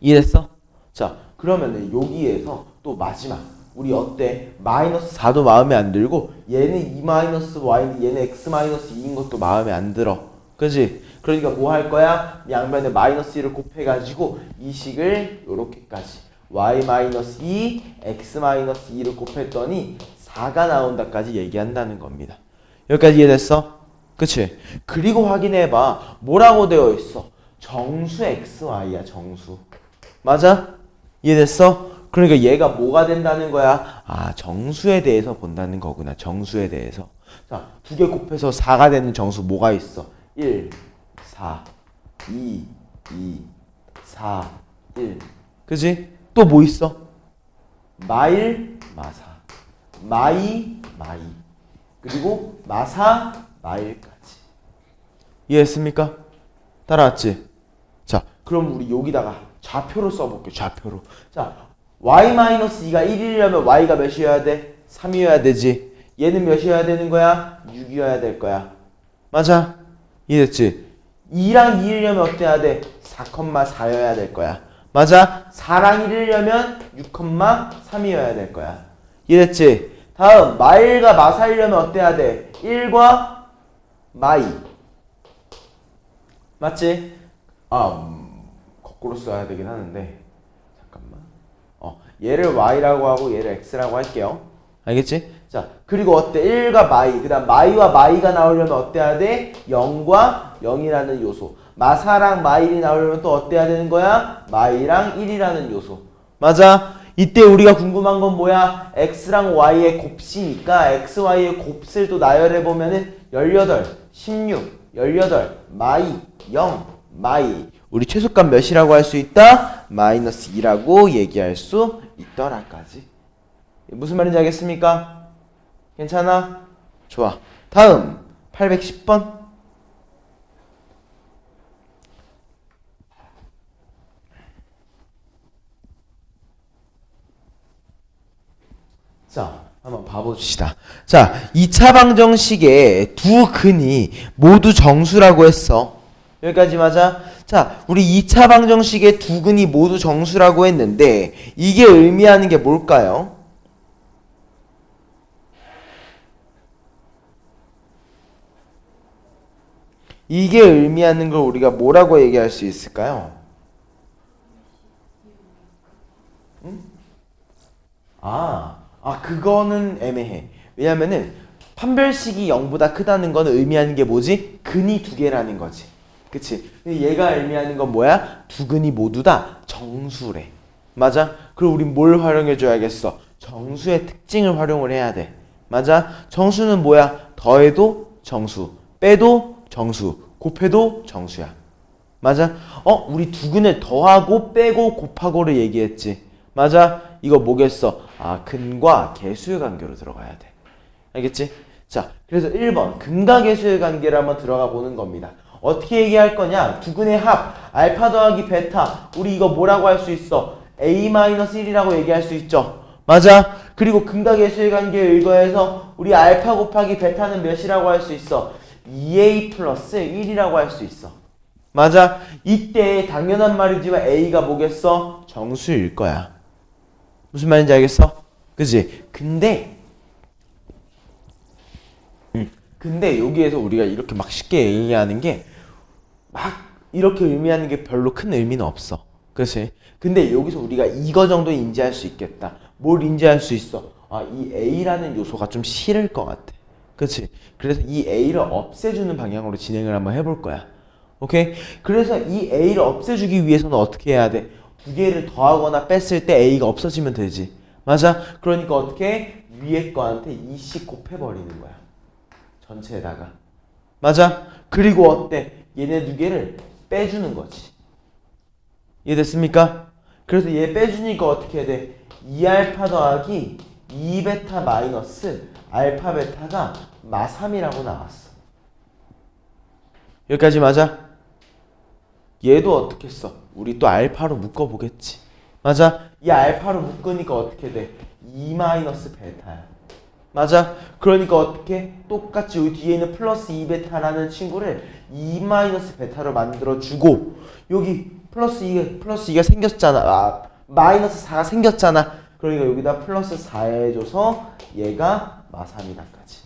이해됐어? 자, 그러면은 여기에서 또 마지막 우리 어때? 마이너스 4도 마음에 안 들고 얘는 2-Y인데 얘는 X-2인 것도 마음에 안 들어. 그치? 그러니까 뭐 할 거야? 양변에 마이너스 1을 곱해가지고 이 식을 요렇게까지 y-2, x-2를 곱했더니 4가 나온다까지 얘기한다는 겁니다. 여기까지 이해됐어? 그치? 그리고 확인해봐. 뭐라고 되어 있어? 정수 xy야, 정수. 맞아? 이해됐어? 그러니까 얘가 뭐가 된다는 거야? 아, 정수에 대해서 본다는 거구나. 정수에 대해서. 자, 두 개 곱해서 4가 되는 정수 뭐가 있어? 1, 4, 2, 4, 1. 그지? 또 뭐 있어? 마일, 마사. 마이. 그리고 마사, 마일까지. 이해했습니까? 따라왔지? 자, 그럼 우리 여기다가 좌표로 써볼게요. 좌표로. 자, y-2가 1이려면 y가 몇이어야 돼? 3이어야 되지. 얘는 몇이어야 되는 거야? 6이어야 될 거야. 맞아? 이해됐지? 2랑 2이려면 어때야 돼? 4,4여야 될 거야. 맞아? 4랑 1이려면 6,3이어야 될 거야. 이해됐지? 다음 마일과 마사이려면 어때야 돼? 1과 마이. 맞지? 거꾸로 써야 되긴 하는데 잠깐만. 얘를 y라고 하고 얘를 x라고 할게요. 알겠지? 자, 그리고 어때? 1과 마이. 그 다음 마이와 마이가 나오려면 어때야 돼? 0과 0이라는 요소. 마사랑 마일이 나오려면 또 어때야 되는 거야? 마이랑 1이라는 요소. 맞아? 이때 우리가 궁금한 건 뭐야? x랑 y의 곱수니까 x, y의 곱수를 또 나열해보면은 18, 16, 18, 마이, 0, 마이. 우리 최소값 몇이라고 할 수 있다? 마이너스 2라고 얘기할 수 있더라까지. 무슨 말인지 알겠습니까? 괜찮아? 좋아. 다음 810번. 자, 한번 봐봅시다. 자, 2차 방정식의 두 근이 모두 정수라고 했어. 여기까지 맞아? 자, 우리 2차 방정식의 두 근이 모두 정수라고 했는데 이게 의미하는 게 뭘까요? 이게 의미하는 걸 우리가 뭐라고 얘기할 수 있을까요? 응? 그거는 애매해. 왜냐면은 판별식이 0보다 크다는 건 의미하는 게 뭐지? 근이 두 개라는 거지. 그치? 얘가 의미하는 건 뭐야? 두 근이 모두 다 정수래. 맞아? 그럼 우린 뭘 활용해 줘야겠어? 정수의 특징을 활용을 해야 돼. 맞아? 정수는 뭐야? 더해도 정수, 빼도 정수, 곱해도 정수야. 맞아? 우리 두 근을 더하고 빼고 곱하고를 얘기했지. 맞아? 이거 뭐겠어? 근과 개수의 관계로 들어가야 돼. 알겠지? 자, 그래서 1번 근과 개수의 관계를 한번 들어가 보는 겁니다. 어떻게 얘기할 거냐? 두 근의 합 알파 더하기 베타, 우리 이거 뭐라고 할 수 있어? a-1이라고 얘기할 수 있죠. 맞아? 그리고 근과 개수의 관계에 의거해서 우리 알파 곱하기 베타는 몇이라고 할 수 있어? 2a 플러스 1이라고 할 수 있어. 맞아? 이때 당연한 말이지만 a가 뭐겠어? 정수일 거야. 무슨 말인지 알겠어? 그치? 근데 여기에서 우리가 이렇게 막 쉽게 얘기하는 게 막 이렇게 의미하는 게 별로 큰 의미는 없어. 그렇지? 근데 여기서 우리가 이거 정도 인지할 수 있겠다. 뭘 인지할 수 있어? 이 A라는 요소가 좀 싫을 것 같아. 그렇지? 그래서 이 A를 없애주는 방향으로 진행을 한번 해볼 거야. 오케이? 그래서 이 A를 없애주기 위해서는 어떻게 해야 돼? 두 개를 더하거나 뺐을 때 A가 없어지면 되지. 맞아? 그러니까 어떻게? 위에 거한테 2씩 곱해버리는 거야. 전체에다가. 맞아? 그리고 어때? 얘네 두 개를 빼주는 거지. 이해됐습니까? 그래서 얘 빼주니까 어떻게 해야 돼? 2알파 더하기 2베타 마이너스 알파 베타가 마3이라고 나왔어. 여기까지 맞아? 얘도 어떻게 써? 우리 또 알파로 묶어보겠지. 맞아? 이 알파로 묶으니까 어떻게 돼? 2 마이너스 베타야. 맞아? 그러니까 어떻게? 똑같이 여기 뒤에 있는 플러스 2베타라는 친구를 2 마이너스 베타로 만들어주고 여기 플러스 2가 생겼잖아. 마이너스 4가 생겼잖아. 그러니까 여기다 플러스 4 해줘서 얘가 마3이다까지.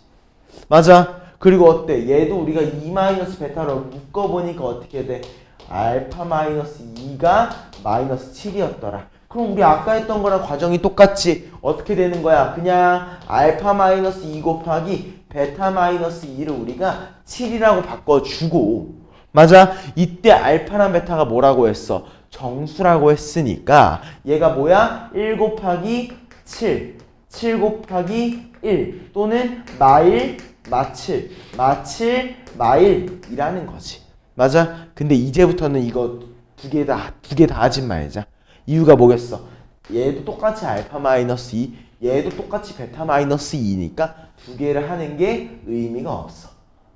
맞아? 그리고 어때? 얘도 우리가 2 마이너스 베타로 묶어보니까 어떻게 돼? 알파 마이너스 2가 마이너스 7이었더라. 그럼 우리 아까 했던 거랑 과정이 똑같지. 어떻게 되는 거야? 그냥 알파 마이너스 2 곱하기 베타 마이너스 2를 우리가 7이라고 바꿔주고. 맞아? 이때 알파랑 베타가 뭐라고 했어? 정수라고 했으니까 얘가 뭐야? 1 곱하기 7, 7 곱하기 1 또는 마1, 마7, 마7, 마1이라는 거지. 맞아? 근데 이제부터는 이거 두 개 다 하지 말자. 이유가 뭐겠어? 얘도 똑같이 알파 마이너스 2, 얘도 똑같이 베타 마이너스 2니까 두 개를 하는 게 의미가 없어.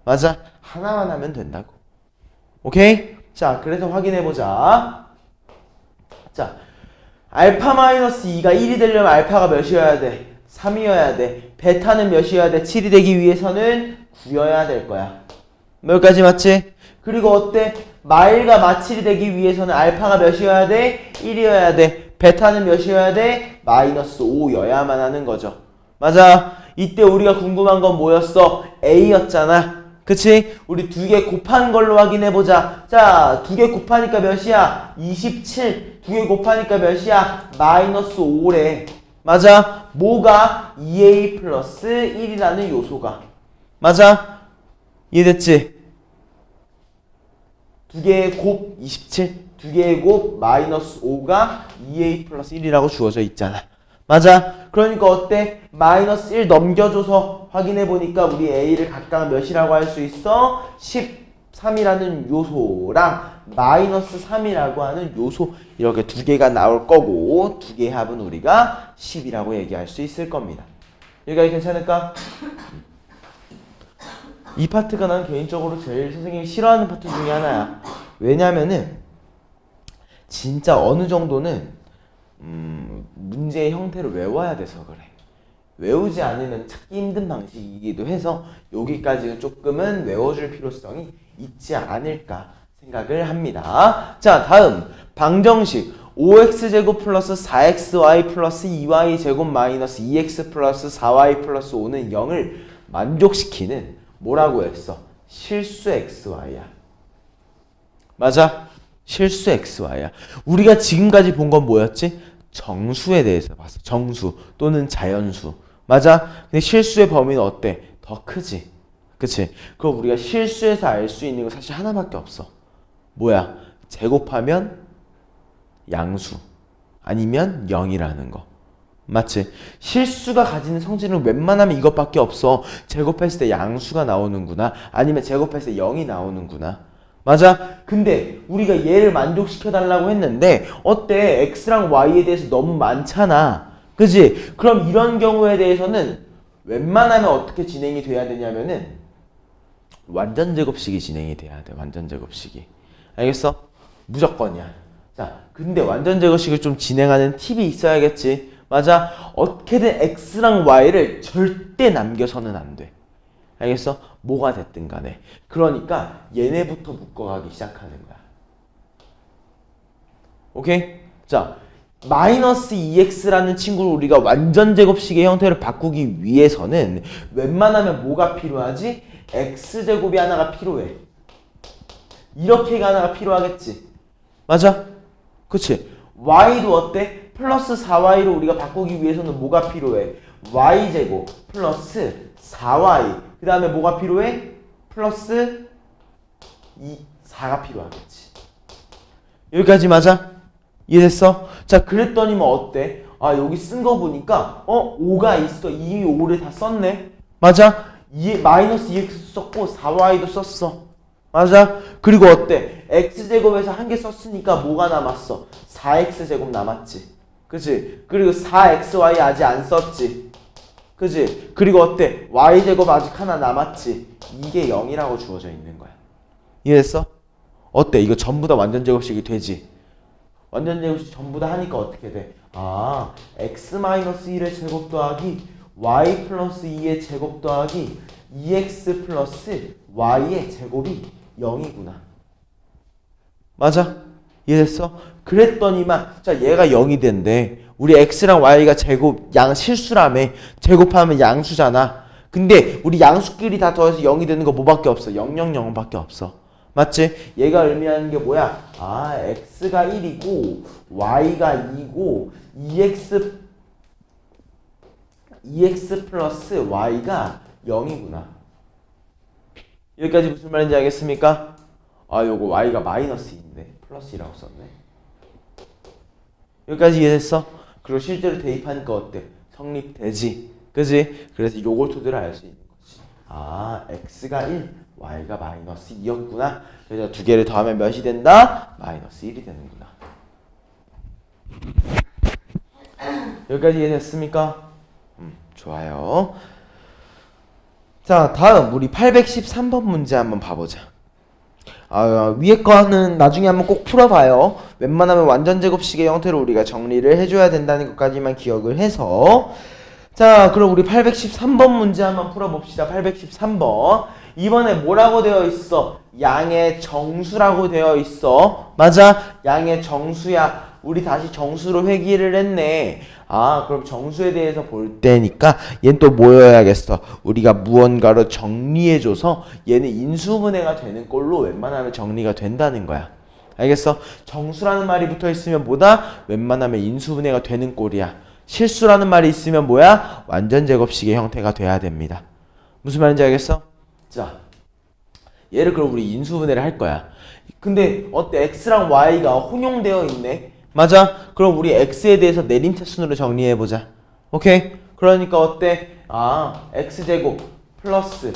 맞아? 하나만 하면 된다고. 오케이? 자, 그래서 확인해보자. 자, 알파 마이너스 2가 1이 되려면 알파가 몇이어야 돼? 3이어야 돼. 베타는 몇이어야 돼? 7이 되기 위해서는 9여야 될 거야. 여기까지 맞지? 그리고 어때? 마1과 마7이 되기 위해서는 알파가 몇이어야 돼? 1이어야 돼. 베타는 몇이어야 돼? 마이너스 5여야만 하는 거죠. 맞아? 이때 우리가 궁금한 건 뭐였어? A였잖아. 그치? 우리 두 개 곱한 걸로 확인해보자. 자, 두 개 곱하니까 몇이야? 27. 두 개 곱하니까 몇이야? 마이너스 5래. 맞아? 뭐가? 2A 플러스 1이라는 요소가. 맞아? 이해됐지? 두 개의 곱 27, 두 개의 곱 마이너스 5가 2A 플러스 1이라고 주어져 있잖아. 맞아? 그러니까 어때? 마이너스 1 넘겨줘서 확인해보니까 우리 A를 각각 몇이라고 할 수 있어? 13이라는 요소랑 마이너스 3이라고 하는 요소, 이렇게 두 개가 나올 거고 두 개의 합은 우리가 10이라고 얘기할 수 있을 겁니다. 여기까지 괜찮을까? 이 파트가 난 개인적으로 제일 선생님이 싫어하는 파트 중에 하나야. 왜냐면은 진짜 어느 정도는 문제의 형태를 외워야 돼서 그래. 외우지 않으면 찾기 힘든 방식이기도 해서 여기까지는 조금은 외워줄 필요성이 있지 않을까 생각을 합니다. 자, 다음 방정식 5x제곱 플러스 4xy 플러스 2y제곱 마이너스 2x 플러스 4y 플러스 5는 0을 만족시키는 뭐라고 했어? 실수 xy야. 맞아? 실수 xy야. 우리가 지금까지 본 건 뭐였지? 정수에 대해서 봤어. 정수 또는 자연수. 맞아? 근데 실수의 범위는 어때? 더 크지. 그치? 그럼 우리가 실수에서 알 수 있는 거 사실 하나밖에 없어. 뭐야? 제곱하면 양수 아니면 0이라는 거. 맞지? 실수가 가지는 성질은 웬만하면 이것밖에 없어. 제곱했을 때 양수가 나오는구나. 아니면 제곱했을 때 0이 나오는구나. 맞아? 근데 우리가 얘를 만족시켜 달라고 했는데 어때? x랑 y에 대해서 너무 많잖아. 그치? 그럼 이런 경우에 대해서는 웬만하면 어떻게 진행이 돼야 되냐면은 완전 제곱식이 진행이 돼야 돼. 완전 제곱식이. 알겠어? 무조건이야. 자, 근데 완전 제곱식을 좀 진행하는 팁이 있어야겠지. 맞아? 어떻게든 x랑 y를 절대 남겨서는 안 돼. 알겠어? 뭐가 됐든 간에. 그러니까 얘네부터 묶어가기 시작하는 거야. 오케이? 자, 마이너스 2x라는 친구를 우리가 완전 제곱식의 형태를 바꾸기 위해서는 웬만하면 뭐가 필요하지? x제곱이 하나가 필요해. 이렇게가 하나가 필요하겠지. 맞아? 그치? y도 어때? 플러스 4y로 우리가 바꾸기 위해서는 뭐가 필요해? y제곱 플러스 4y 그 다음에 뭐가 필요해? 플러스 4가 필요하겠지. 여기까지 맞아? 이해됐어? 자, 그랬더니 뭐 어때? 아, 여기 쓴 거 보니까 5가 있어. 이미 5를 다 썼네. 맞아? 마이너스 2x 썼고 4y도 썼어. 맞아? 그리고 어때? x제곱에서 한 개 썼으니까 뭐가 남았어? 4x제곱 남았지. 그치? 그리고 4xy 아직 안 썼지. 그치? 그리고 어때? y제곱 아직 하나 남았지. 이게 0이라고 주어져 있는 거야. 이해했어? 어때? 이거 전부 다 완전 제곱식이 되지? 완전 제곱식 전부 다 하니까 어떻게 돼? 아, x-1의 제곱 더하기 y 플러스 2의 제곱 더하기 2x 플러스 y의 제곱이 0이구나. 맞아? 이해됐어? 그랬더니만 자, 얘가 0이 된대. 우리 x랑 y가 제곱 실수라며. 제곱하면 양수잖아. 근데 우리 양수끼리 다 더해서 0이 되는 거 뭐밖에 없어? 0, 0, 0밖에 없어. 맞지? 얘가 의미하는 게 뭐야? 아, x가 1이고 y가 2고 2x 플러스 y가 0이구나. 여기까지 무슨 말인지 알겠습니까? 아, 요거 y가 마이너스 2인데 플러스 2라고 썼네. 여기까지 이해됐어? 그리고 실제로 대입하니까 어때? 성립되지? 그지? 그래서 요걸 토대로 알 수 있는 거지. 아, x가 1, y가 마이너스 2였구나. 그래서 두 개를 더하면 몇이 된다? 마이너스 1이 되는구나. 여기까지 이해됐습니까? 좋아요. 자, 다음 우리 813번 문제 한번 봐보자. 위에 거는 나중에 한번 꼭 풀어봐요. 웬만하면 완전 제곱식의 형태로 우리가 정리를 해줘야 된다는 것까지만 기억을 해서. 자, 그럼 우리 813번 문제 한번 풀어봅시다. 813번. 이번에 뭐라고 되어 있어? 양의 정수라고 되어 있어. 맞아? 양의 정수야. 우리 다시 정수로 회귀를 했네. 아, 그럼 정수에 대해서 볼 때니까 얘는 또 뭐여야겠어? 우리가 무언가로 정리해줘서 얘는 인수분해가 되는 꼴로 웬만하면 정리가 된다는 거야. 알겠어? 정수라는 말이 붙어있으면 뭐다? 웬만하면 인수분해가 되는 꼴이야. 실수라는 말이 있으면 뭐야? 완전 제곱식의 형태가 돼야 됩니다. 무슨 말인지 알겠어? 자, 얘를 그럼 우리 인수분해를 할 거야. 근데 어때? x랑 y가 혼용되어 있네. 맞아? 그럼 우리 x에 대해서 내림차순으로 정리해보자. 오케이? 그러니까 어때? 아, x제곱 플러스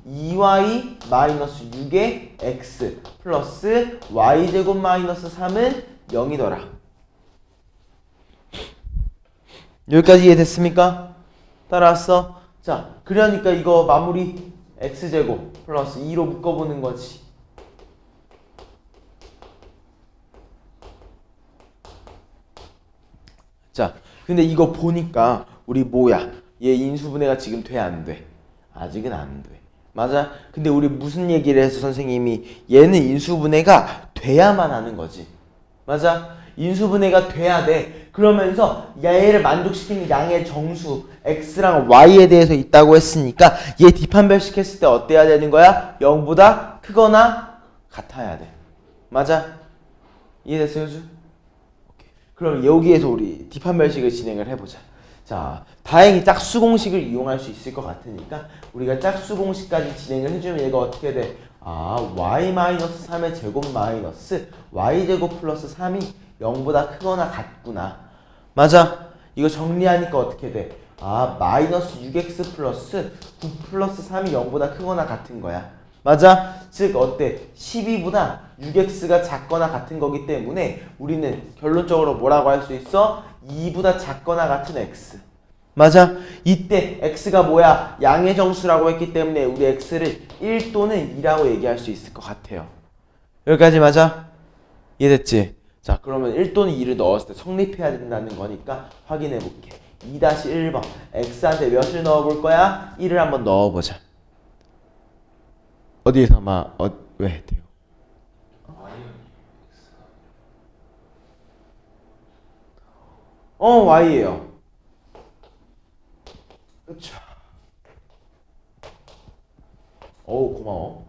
2y 마이너스 6의 x 플러스 y제곱 마이너스 3은 0이더라. 여기까지 이해됐습니까? 따라왔어? 자, 그러니까 이거 마무리 x제곱 플러스 2로 묶어보는 거지. 자, 근데 이거 보니까 우리 뭐야? 얘 인수분해가 지금 돼, 안 돼? 아직은 안 돼. 맞아? 근데 우리 무슨 얘기를 해서 선생님이 얘는 인수분해가 돼야만 하는 거지. 맞아? 인수분해가 돼야 돼. 그러면서 얘를 만족시키는 양의 정수 x랑 y에 대해서 있다고 했으니까 얘 뒷판별식 했을 때 어때야 되는 거야? 0보다 크거나 같아야 돼. 맞아? 이해됐어요, 주? 그럼 여기에서 우리 뒷판별식을 진행을 해보자. 자, 다행히 짝수 공식을 이용할 수 있을 것 같으니까 우리가 짝수 공식까지 진행을 해주면 얘가 어떻게 돼? y-3의 제곱 마이너스 y제곱 플러스 3이 0보다 크거나 같구나. 맞아? 이거 정리하니까 어떻게 돼? 마이너스 6x 플러스 9 플러스 3이 0보다 크거나 같은 거야. 맞아? 즉 어때? 12보다 6x가 작거나 같은 거기 때문에 우리는 결론적으로 뭐라고 할 수 있어? 2보다 작거나 같은 x. 맞아? 이때 x가 뭐야? 양의 정수라고 했기 때문에 우리 x를 1 또는 2라고 얘기할 수 있을 것 같아요. 여기까지 맞아? 이해됐지? 자, 그러면 1 또는 2를 넣었을 때 성립해야 된다는 거니까 확인해 볼게. 2-1번 x한테 몇을 넣어볼 거야? 1을 한번 넣어보자. 어디에서 왜 돼요? y예요. 그쵸. 고마워.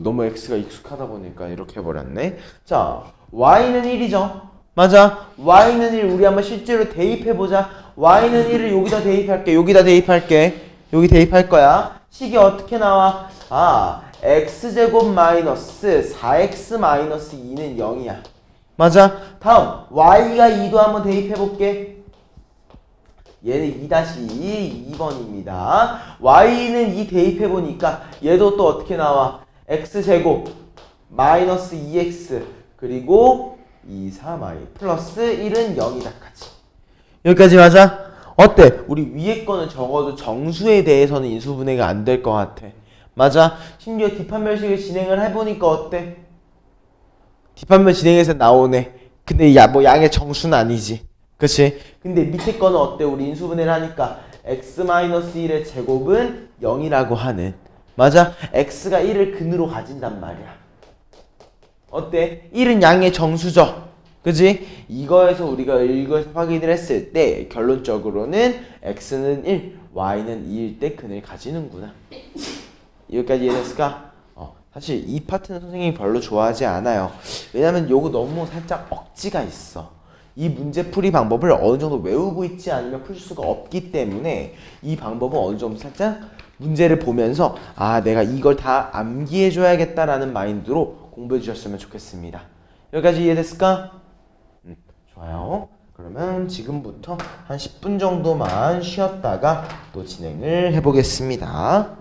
너무 x가 익숙하다 보니까 이렇게 해버렸네. 자, y는 1이죠. 맞아. y는 1 우리 한번 실제로 대입해보자. y는 1을 여기다 대입할게. 여기다 대입할게. 여기 대입할 거야. 식이 어떻게 나와? x제곱 마이너스 4x 마이너스 2는 0이야. 맞아. 다음 y가 2도 한번 대입해볼게. 얘는 2-2번입니다. y는 2 대입해보니까 얘도 또 어떻게 나와? x제곱 마이너스 2x 그리고 2, 3y 플러스 1은 0이다 까지. 여기까지 맞아? 어때? 우리 위에 거는 적어도 정수에 대해서는 인수분해가 안 될 것 같아. 맞아? 심지어 뒷판별식을 진행을 해보니까 어때? 뒷판별 진행해서 나오네. 근데 양의 정수는 아니지. 그치? 근데 밑에 거는 어때? 우리 인수분해를 하니까 x-1의 제곱은 0이라고 하는. 맞아? x가 1을 근으로 가진단 말이야. 어때? 1은 양의 정수죠. 그치? 이거에서 우리가 이걸 확인을 했을 때 결론적으로는 x는 1, y는 2일 때 근을 가지는구나. 여기까지 이해됐을까? 사실 이 파트는 선생님이 별로 좋아하지 않아요. 왜냐면 요거 너무 살짝 억지가 있어. 이 문제풀이 방법을 어느 정도 외우고 있지 않으면 풀 수가 없기 때문에 이 방법은 어느 정도 살짝 문제를 보면서 내가 이걸 다 암기해줘야겠다라는 마인드로 공부해 주셨으면 좋겠습니다. 여기까지 이해됐을까? 좋아요. 그러면 지금부터 한 10분 정도만 쉬었다가 또 진행을 해보겠습니다.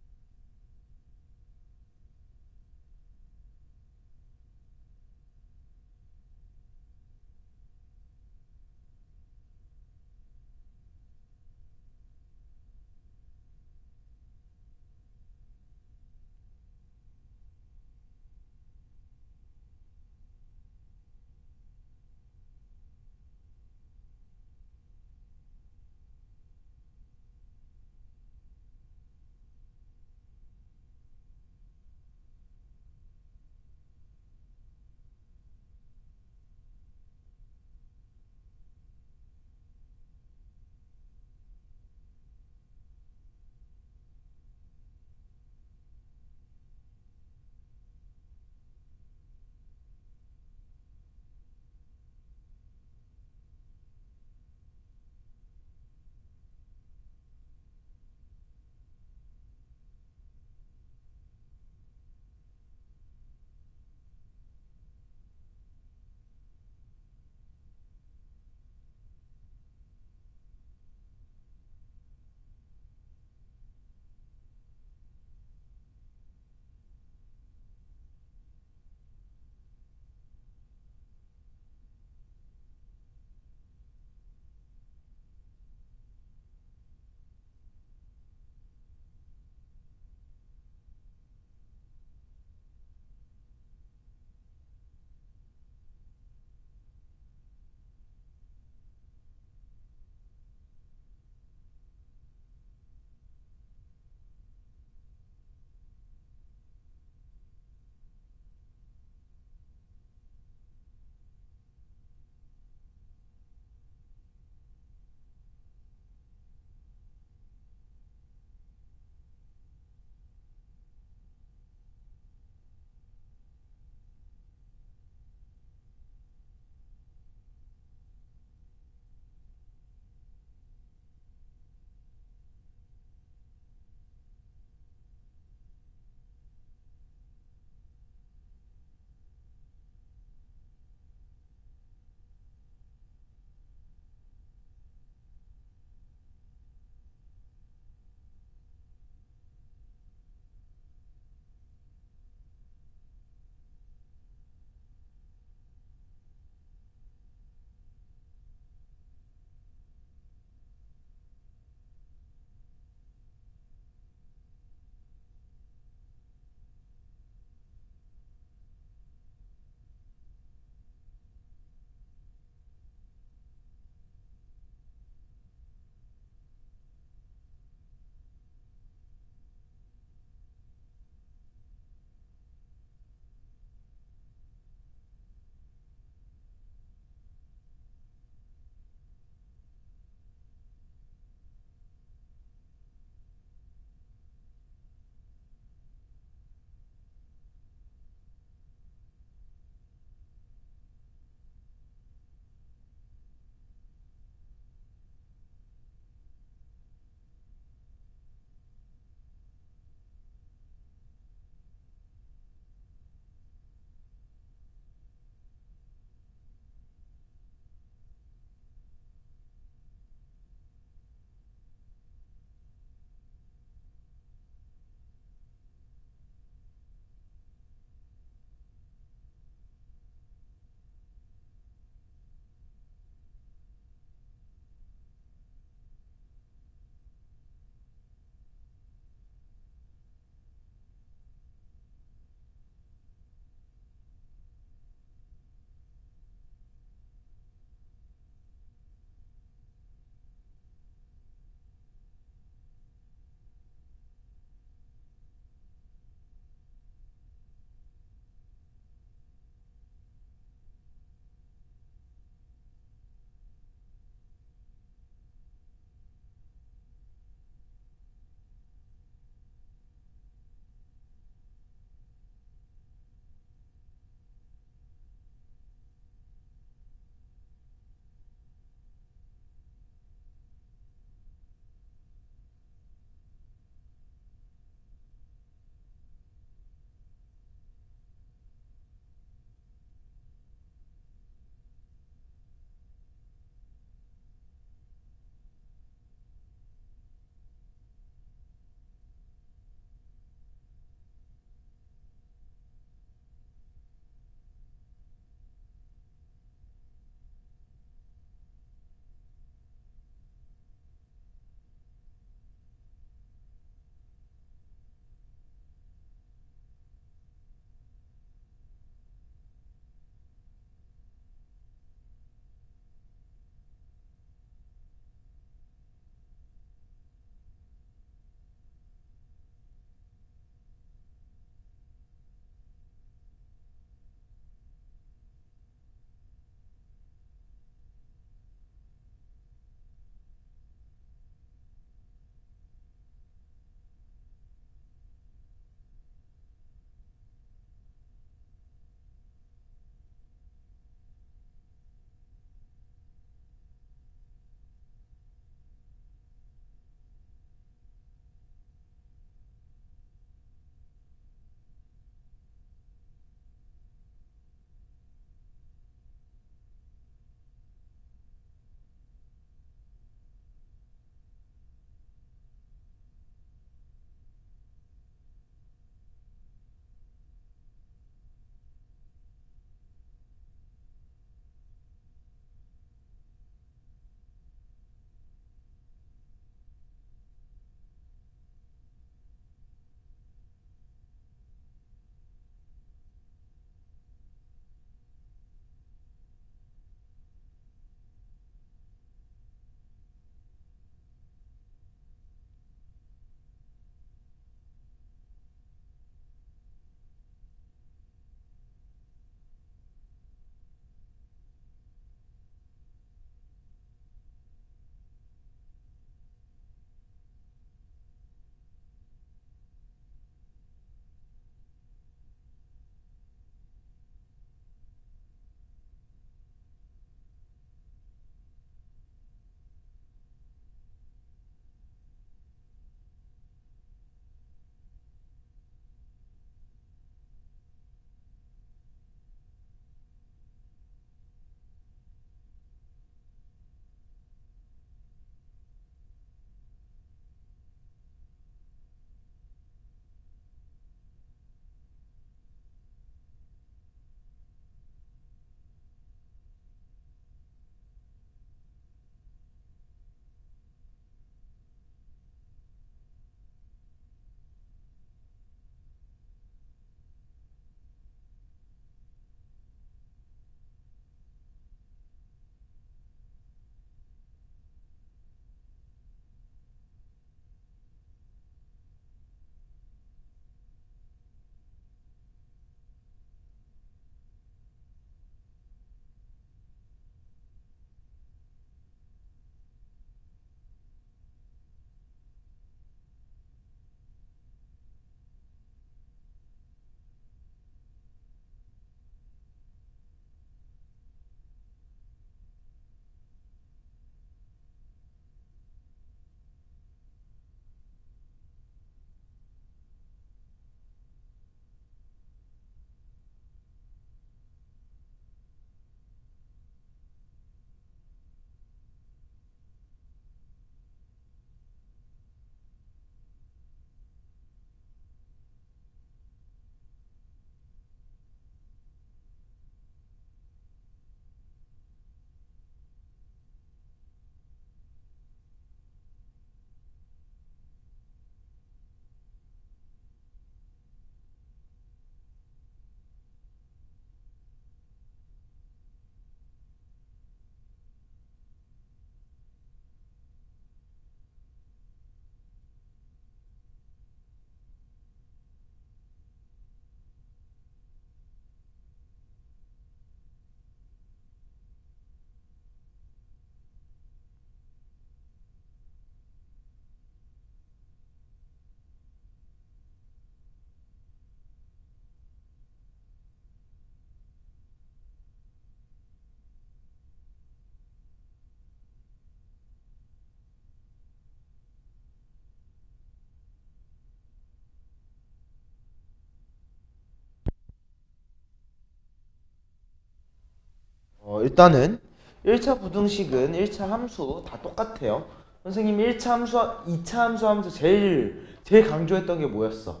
일단은 1차 부등식은 1차 함수 다 똑같아요. 선생님이 1차 함수, 2차 함수 하면서 제일 강조했던 게 뭐였어?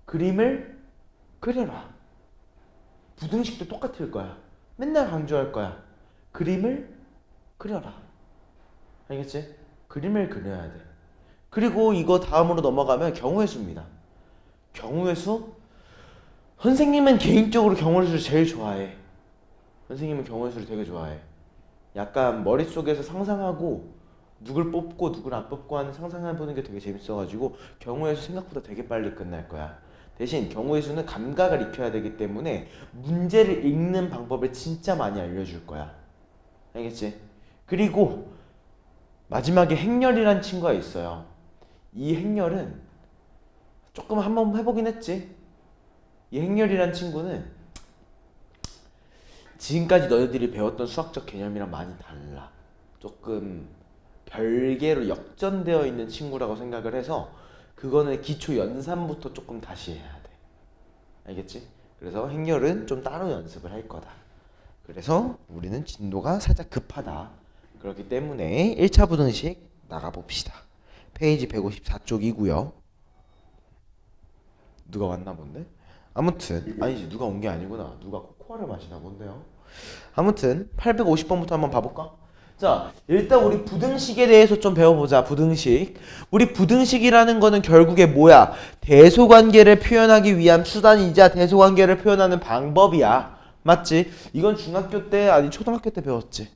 그림을 그려라. 부등식도 똑같을 거야. 맨날 강조할 거야. 그림을 그려라. 알겠지? 그림을 그려야 돼. 그리고 이거 다음으로 넘어가면 경우의 수입니다. 경우의 수? 선생님은 개인적으로 경우의 수를 제일 좋아해. 선생님은 경우의 수를 되게 좋아해. 약간 머릿속에서 상상하고 누굴 뽑고 누굴 안 뽑고 하는 상상해보는 게 되게 재밌어가지고 경우의 수 생각보다 되게 빨리 끝날 거야. 대신 경우의 수는 감각을 익혀야 되기 때문에 문제를 읽는 방법을 진짜 많이 알려줄 거야. 알겠지? 그리고 마지막에 행렬이란 친구가 있어요. 이 행렬은 조금 한번 해보긴 했지. 이 행렬이란 친구는 지금까지 너희들이 배웠던 수학적 개념이랑 많이 달라. 조금 별개로 역전되어 있는 친구라고 생각을 해서 그거는 기초 연산부터 조금 다시 해야 돼. 알겠지? 그래서 행렬은 좀 따로 연습을 할 거다. 그래서 우리는 진도가 살짝 급하다. 그렇기 때문에 1차 부등식 나가봅시다. 페이지 154쪽이고요. 누가 왔나 본데? 아무튼 아니지, 누가 온 게 아니구나. 누가 코코아를 마시나 본데요. 아무튼 850번부터 한번 봐볼까? 자, 일단 우리 부등식에 대해서 좀 배워보자. 부등식. 우리 부등식이라는 거는 결국에 뭐야? 대소관계를 표현하기 위한 수단이자 대소관계를 표현하는 방법이야. 맞지? 이건 중학교 때 아니 초등학교 때 배웠지.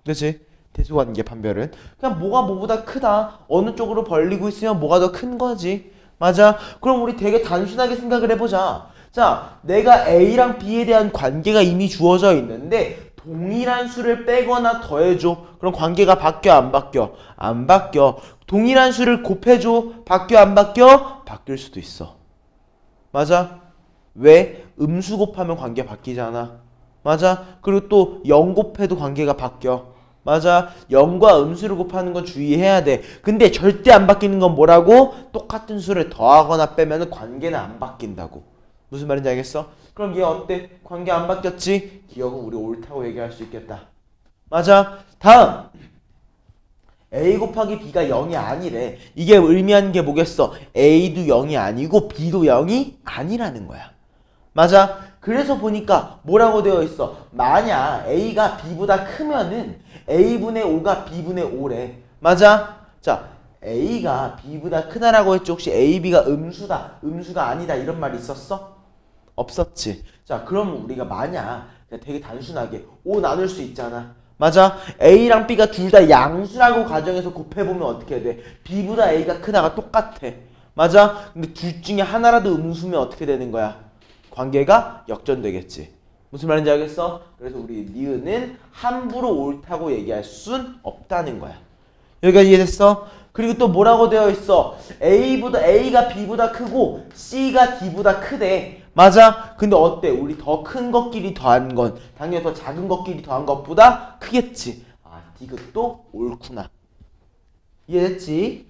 그렇지? 대소관계 판별은 그냥 뭐가 뭐보다 크다. 어느 쪽으로 벌리고 있으면 뭐가 더 큰 거지. 맞아? 그럼 우리 되게 단순하게 생각을 해보자. 자, 내가 A랑 B에 대한 관계가 이미 주어져 있는데 동일한 수를 빼거나 더해줘. 그럼 관계가 바뀌어 안 바뀌어? 안 바뀌어. 동일한 수를 곱해줘. 바뀌어 안 바뀌어? 바뀔 수도 있어. 맞아? 왜? 음수 곱하면 관계 바뀌잖아. 맞아? 그리고 또 0 곱해도 관계가 바뀌어. 맞아? 0과 음수를 곱하는 건 주의해야 돼. 근데 절대 안 바뀌는 건 뭐라고? 똑같은 수를 더하거나 빼면 관계는 안 바뀐다고. 무슨 말인지 알겠어? 그럼 얘 어때? 관계 안 바뀌었지? 기억은 우리 옳다고 얘기할 수 있겠다. 맞아? 다음! A 곱하기 B가 0이 아니래. 이게 의미하는 게 뭐겠어? A도 0이 아니고 B도 0이 아니라는 거야. 맞아? 그래서 보니까 뭐라고 되어 있어? 만약 A가 B보다 크면은 A분의 5가 B분의 5래. 맞아? 자, A가 B보다 크다라고 했지. 혹시 A, B가 음수다, 음수가 아니다 이런 말 있었어? 없었지. 자, 그럼 우리가 만약 그냥 되게 단순하게 5 나눌 수 있잖아. 맞아? A랑 B가 둘 다 양수라고 가정해서 곱해보면 어떻게 돼? B보다 A가 크다가 똑같아. 맞아? 근데 둘 중에 하나라도 음수면 어떻게 되는 거야? 관계가 역전되겠지. 무슨 말인지 알겠어? 그래서 우리 니은은 함부로 옳다고 얘기할 순 없다는 거야. 여기까지 이해됐어? 그리고 또 뭐라고 되어 있어? A가 B보다 크고 C가 D보다 크대. 맞아? 근데 어때? 우리 더 큰 것끼리 더한 건 당연히 더 작은 것끼리 더한 것보다 크겠지. 아, 이것도 옳구나. 이해됐지?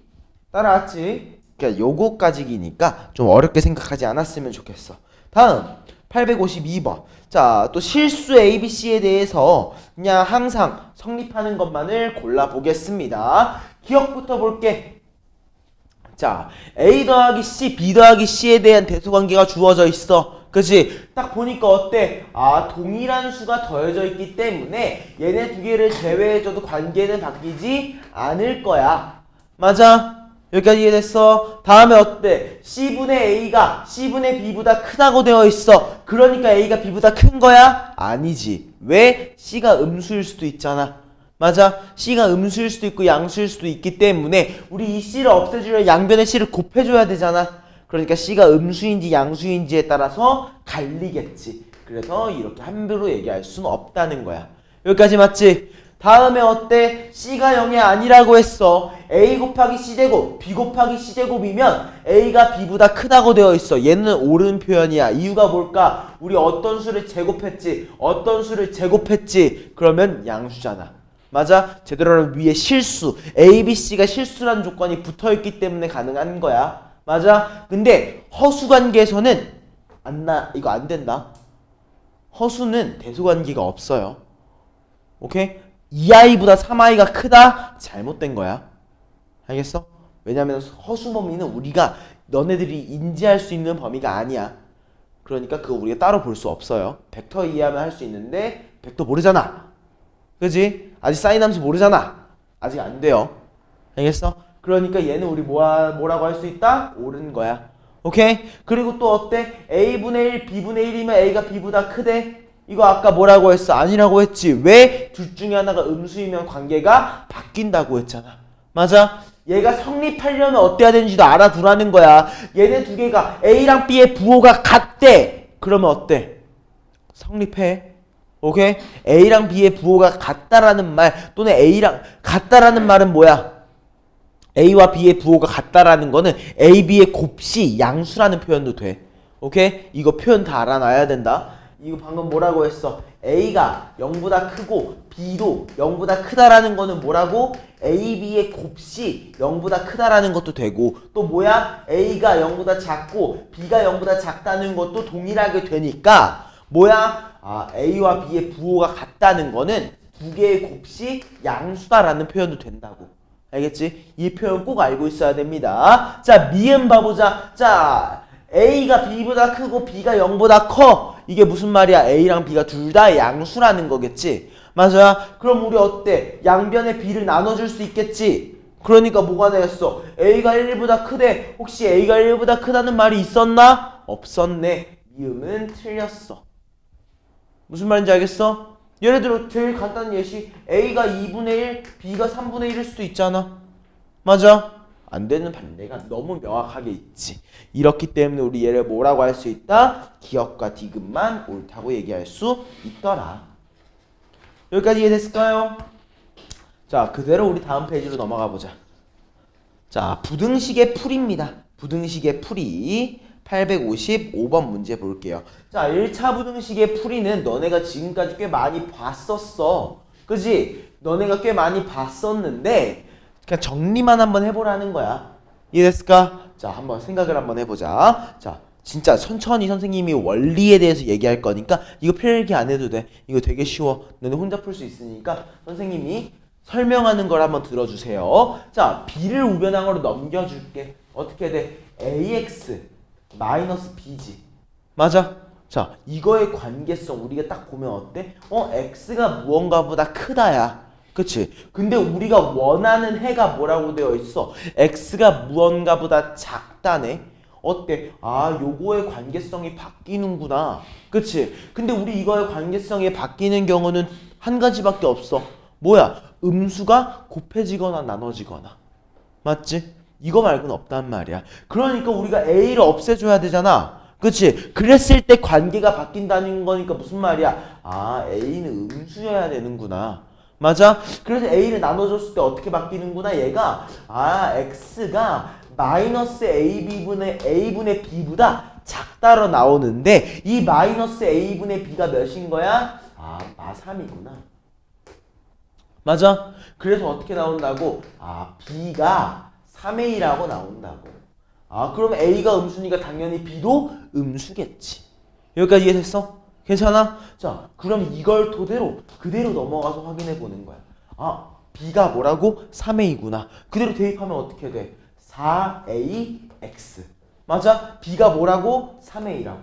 따라왔지? 그러니까 요거까지기니까 좀 어렵게 생각하지 않았으면 좋겠어. 다음 852번. 자, 또 실수 ABC에 대해서 그냥 항상 성립하는 것만을 골라보겠습니다. 기억부터 볼게. 자, A 더하기 C, B 더하기 C에 대한 대소관계가 주어져 있어. 그치? 딱 보니까 어때? 아, 동일한 수가 더해져 있기 때문에 얘네 두 개를 제외해줘도 관계는 바뀌지 않을 거야. 맞아? 여기까지 이해됐어? 다음에 어때? C분의 A가 C분의 B보다 크다고 되어 있어. 그러니까 A가 B보다 큰 거야? 아니지. 왜? C가 음수일 수도 있잖아. 맞아? C가 음수일 수도 있고 양수일 수도 있기 때문에 우리 이 C를 없애주려 양변의 C를 곱해줘야 되잖아. 그러니까 C가 음수인지 양수인지에 따라서 갈리겠지. 그래서 이렇게 함부로 얘기할 수는 없다는 거야. 여기까지 맞지? 다음에 어때? C가 0이 아니라고 했어. A 곱하기 C제곱, B 곱하기 C제곱이면 A가 B보다 크다고 되어 있어. 얘는 옳은 표현이야. 이유가 뭘까? 우리 어떤 수를 제곱했지? 어떤 수를 제곱했지? 그러면 양수잖아. 맞아? 제대로 하면 위에 실수, A, B, C가 실수라는 조건이 붙어있기 때문에 가능한 거야. 맞아? 근데 허수관계에서는 이거 안 된다. 허수는 대소관계가 없어요. 오케이? 2i보다 3i가 크다? 잘못된 거야. 알겠어? 왜냐면 허수 범위는 우리가 너네들이 인지할 수 있는 범위가 아니야. 그러니까 그거 우리가 따로 볼 수 없어요. 벡터 이해하면 할 수 있는데 벡터 모르잖아. 그지? 아직 사인 함수 모르잖아. 아직 안 돼요. 알겠어? 그러니까 얘는 우리 뭐라고 할 수 있다? 옳은 거야. 오케이? 그리고 또 어때? a분의 1, b분의 1이면 a가 b보다 크대? 이거 아까 뭐라고 했어? 아니라고 했지. 왜? 둘 중에 하나가 음수이면 관계가 바뀐다고 했잖아. 맞아? 얘가 성립하려면 어때야 되는지도 알아두라는 거야. 얘네 두 개가 A랑 B의 부호가 같대. 그러면 어때? 성립해. 오케이? A랑 B의 부호가 같다라는 말 또는 A랑 같다라는 말은 뭐야? A와 B의 부호가 같다라는 거는 A, B의 곱씨, 양수라는 표현도 돼. 오케이? 이거 표현 다 알아놔야 된다. 이거 방금 뭐라고 했어? A가 0보다 크고 B도 0보다 크다라는 거는 뭐라고? A, B의 곱씨 0보다 크다라는 것도 되고 또 뭐야? A가 0보다 작고 B가 0보다 작다는 것도 동일하게 되니까 뭐야? A와 B의 부호가 같다는 거는 두 개의 곱씨 양수다라는 표현도 된다고. 알겠지? 이 표현 꼭 알고 있어야 됩니다. 자, 미음 봐보자. 자, A가 B보다 크고 B가 0보다 커. 이게 무슨 말이야? A랑 B가 둘 다 양수라는 거겠지? 맞아. 그럼 우리 어때? 양변에 B를 나눠줄 수 있겠지? 그러니까 뭐가 되겠어? A가 1보다 크대. 혹시 A가 1보다 크다는 말이 있었나? 없었네. 미음은 틀렸어. 무슨 말인지 알겠어? 예를 들어 제일 간단한 예시 A가 2분의 1, B가 3분의 1일 수도 있잖아. 맞아? 안 되는 반대가 너무 명확하게 있지. 이렇기 때문에 우리 얘를 뭐라고 할 수 있다? 기억과 디귿만 옳다고 얘기할 수 있더라. 여기까지 이해됐을까요? 자, 그대로 우리 다음 페이지로 넘어가 보자. 자, 부등식의 풀이입니다. 부등식의 풀이 855번 문제 볼게요. 자, 1차 부등식의 풀이는 너네가 지금까지 꽤 많이 봤었어. 그지? 너네가 꽤 많이 봤었는데 그냥 정리만 한번 해보라는 거야. 이해됐을까? 자, 한번 생각을 한번 해보자. 자, 진짜 천천히 선생님이 원리에 대해서 얘기할 거니까 이거 필기 안 해도 돼. 이거 되게 쉬워. 너네 혼자 풀 수 있으니까 선생님이 설명하는 걸 한번 들어주세요. 자, B를 우변항으로 넘겨줄게. 어떻게 돼? AX 마이너스 B지. 맞아? 자, 이거의 관계성 우리가 딱 보면 어때? X가 무언가보다 크다야. 그치? 근데 우리가 원하는 해가 뭐라고 되어 있어? X가 무언가보다 작다네? 어때? 요거의 관계성이 바뀌는구나. 그치? 근데 우리 이거의 관계성이 바뀌는 경우는 한 가지밖에 없어. 뭐야? 음수가 곱해지거나 나눠지거나. 맞지? 이거 말고는 없단 말이야. 그러니까 우리가 A를 없애줘야 되잖아. 그치? 그랬을 때 관계가 바뀐다는 거니까 무슨 말이야? A는 음수여야 되는구나. 맞아? 그래서 A를 나눠줬을 때 어떻게 바뀌는구나. 얘가 X가 마이너스 A분의 B보다 작다로 나오는데 이 마이너스 A분의 B가 몇인 거야? 마3이구나. 맞아? 그래서 어떻게 나온다고? B가 3A라고 나온다고. 그럼 A가 음수니까 당연히 B도 음수겠지. 여기까지 이해됐어? 괜찮아? 자, 그럼 이걸 토대로 그대로 넘어가서 확인해 보는 거야. B가 뭐라고? 3A구나. 그대로 대입하면 어떻게 돼? 4AX. 맞아? B가 뭐라고? 3A라고.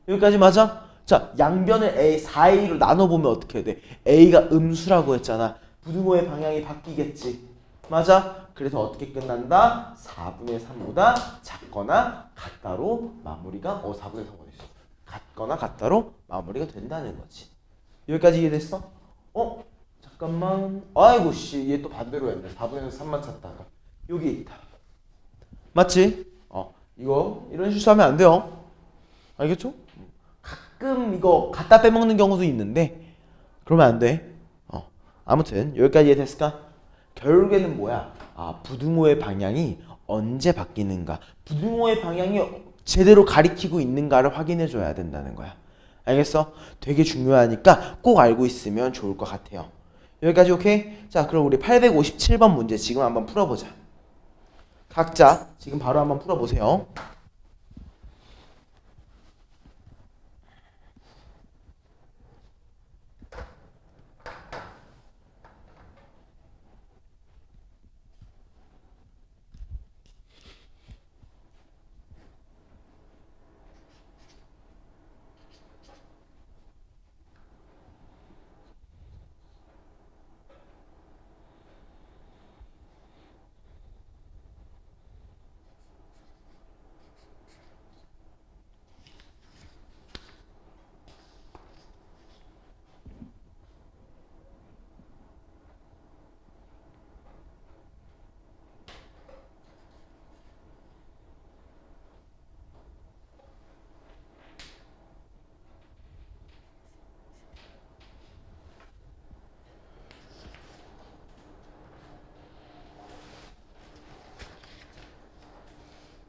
여기까지 맞아? 자, 양변을 A, 4A로 나눠보면 어떻게 돼? A가 음수라고 했잖아. 부등호의 방향이 바뀌겠지. 맞아? 그래서 어떻게 끝난다? 4분의 3보다 작거나 같다로 마무리가 4분의 3보다 있어. 같거나 같다로 마무리가 된다는 거지. 여기까지 이해됐어? 잠깐만. 아이고 씨, 얘 또 반대로 했네. 4분의 3만 찾다가 여기 있다. 맞지? 이거 이런 실수하면 안 돼요. 알겠죠? 가끔 이거 갖다 빼먹는 경우도 있는데 그러면 안 돼. 아무튼 여기까지 이해됐을까? 결국에는 뭐야? 부등호의 방향이 언제 바뀌는가? 부등호의 방향이 제대로 가리키고 있는가를 확인해 줘야 된다는 거야. 알겠어? 되게 중요하니까 꼭 알고 있으면 좋을 것 같아요. 여기까지 오케이? 자, 그럼 우리 857번 문제 지금 한번 풀어보자. 각자 지금 바로 한번 풀어보세요.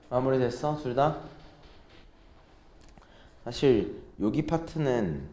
마무리됐어? 둘 다? 사실 여기 파트는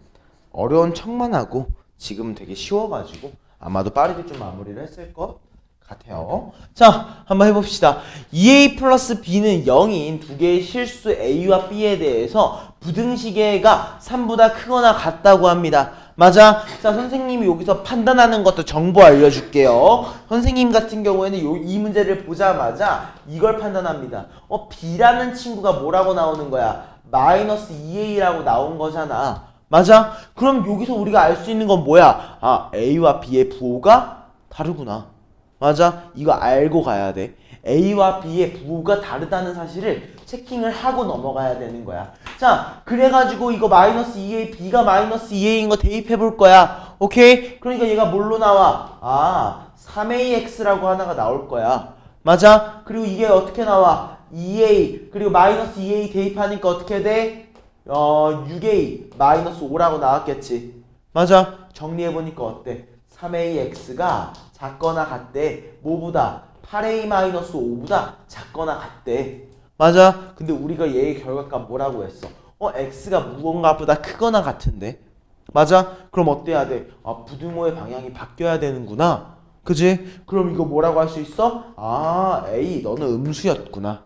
어려운 척만 하고 지금 되게 쉬워가지고 아마도 빠르게 좀 마무리를 했을 것 같아요. 자, 한번 해봅시다. 2a 플러스 b는 0인 두 개의 실수 a와 b에 대해서 부등식의가 3보다 크거나 같다고 합니다. 맞아? 자, 선생님이 여기서 판단하는 것도 정보 알려줄게요. 선생님 같은 경우에는 이 문제를 보자마자 이걸 판단합니다. b라는 친구가 뭐라고 나오는 거야? 마이너스 2a라고 나온 거잖아. 맞아? 그럼 여기서 우리가 알 수 있는 건 뭐야? 아, a와 b의 부호가 다르구나. 맞아? 이거 알고 가야 돼. A와 B의 부호가 다르다는 사실을 체킹을 하고 넘어가야 되는 거야. 자, 그래가지고 이거 마이너스 2A, B가 마이너스 2A인 거 대입해 볼 거야. 오케이? 그러니까 얘가 뭘로 나와? 아, 3AX라고 하나가 나올 거야. 맞아? 그리고 이게 어떻게 나와? 2A, 그리고 마이너스 2A 대입하니까 어떻게 돼? 6A, 마이너스 5라고 나왔겠지. 맞아? 정리해보니까 어때? 3AX가 작거나 같대. 뭐보다? 8A-5보다 작거나 같대. 맞아? 근데 우리가 얘의 결과값 뭐라고 했어? X가 무언가보다 크거나 같은데? 맞아? 그럼 어때야 돼? 아, 부등호의 방향이 바뀌어야 되는구나. 그지? 그럼 이거 뭐라고 할 수 있어? 아, A, 너는 음수였구나.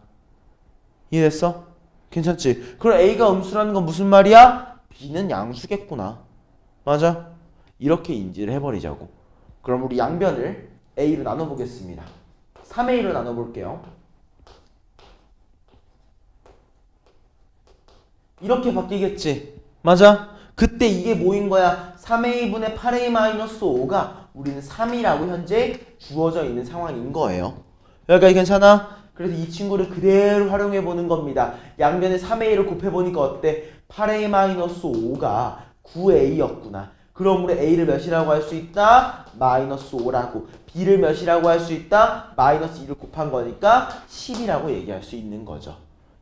이해됐어? 괜찮지? 그럼 A가 음수라는 건 무슨 말이야? B는 양수겠구나. 맞아? 이렇게 인지를 해버리자고. 그럼 우리 양변을 A로 나눠보겠습니다. 3A로 나눠볼게요. 이렇게 바뀌겠지? 맞아? 그때 이게 뭐인 거야? 3A분의 8A-5가 우리는 3이라고 현재 주어져 있는 상황인 거예요. 여기까지 괜찮아? 그래서 이 친구를 그대로 활용해 보는 겁니다. 양변에 3A를 곱해보니까 어때? 8A-5가 9A였구나. 그럼 우리 A를 몇이라고 할 수 있다? 마이너스 5라고. B를 몇이라고 할 수 있다? 마이너스 2를 곱한 거니까 10이라고 얘기할 수 있는 거죠.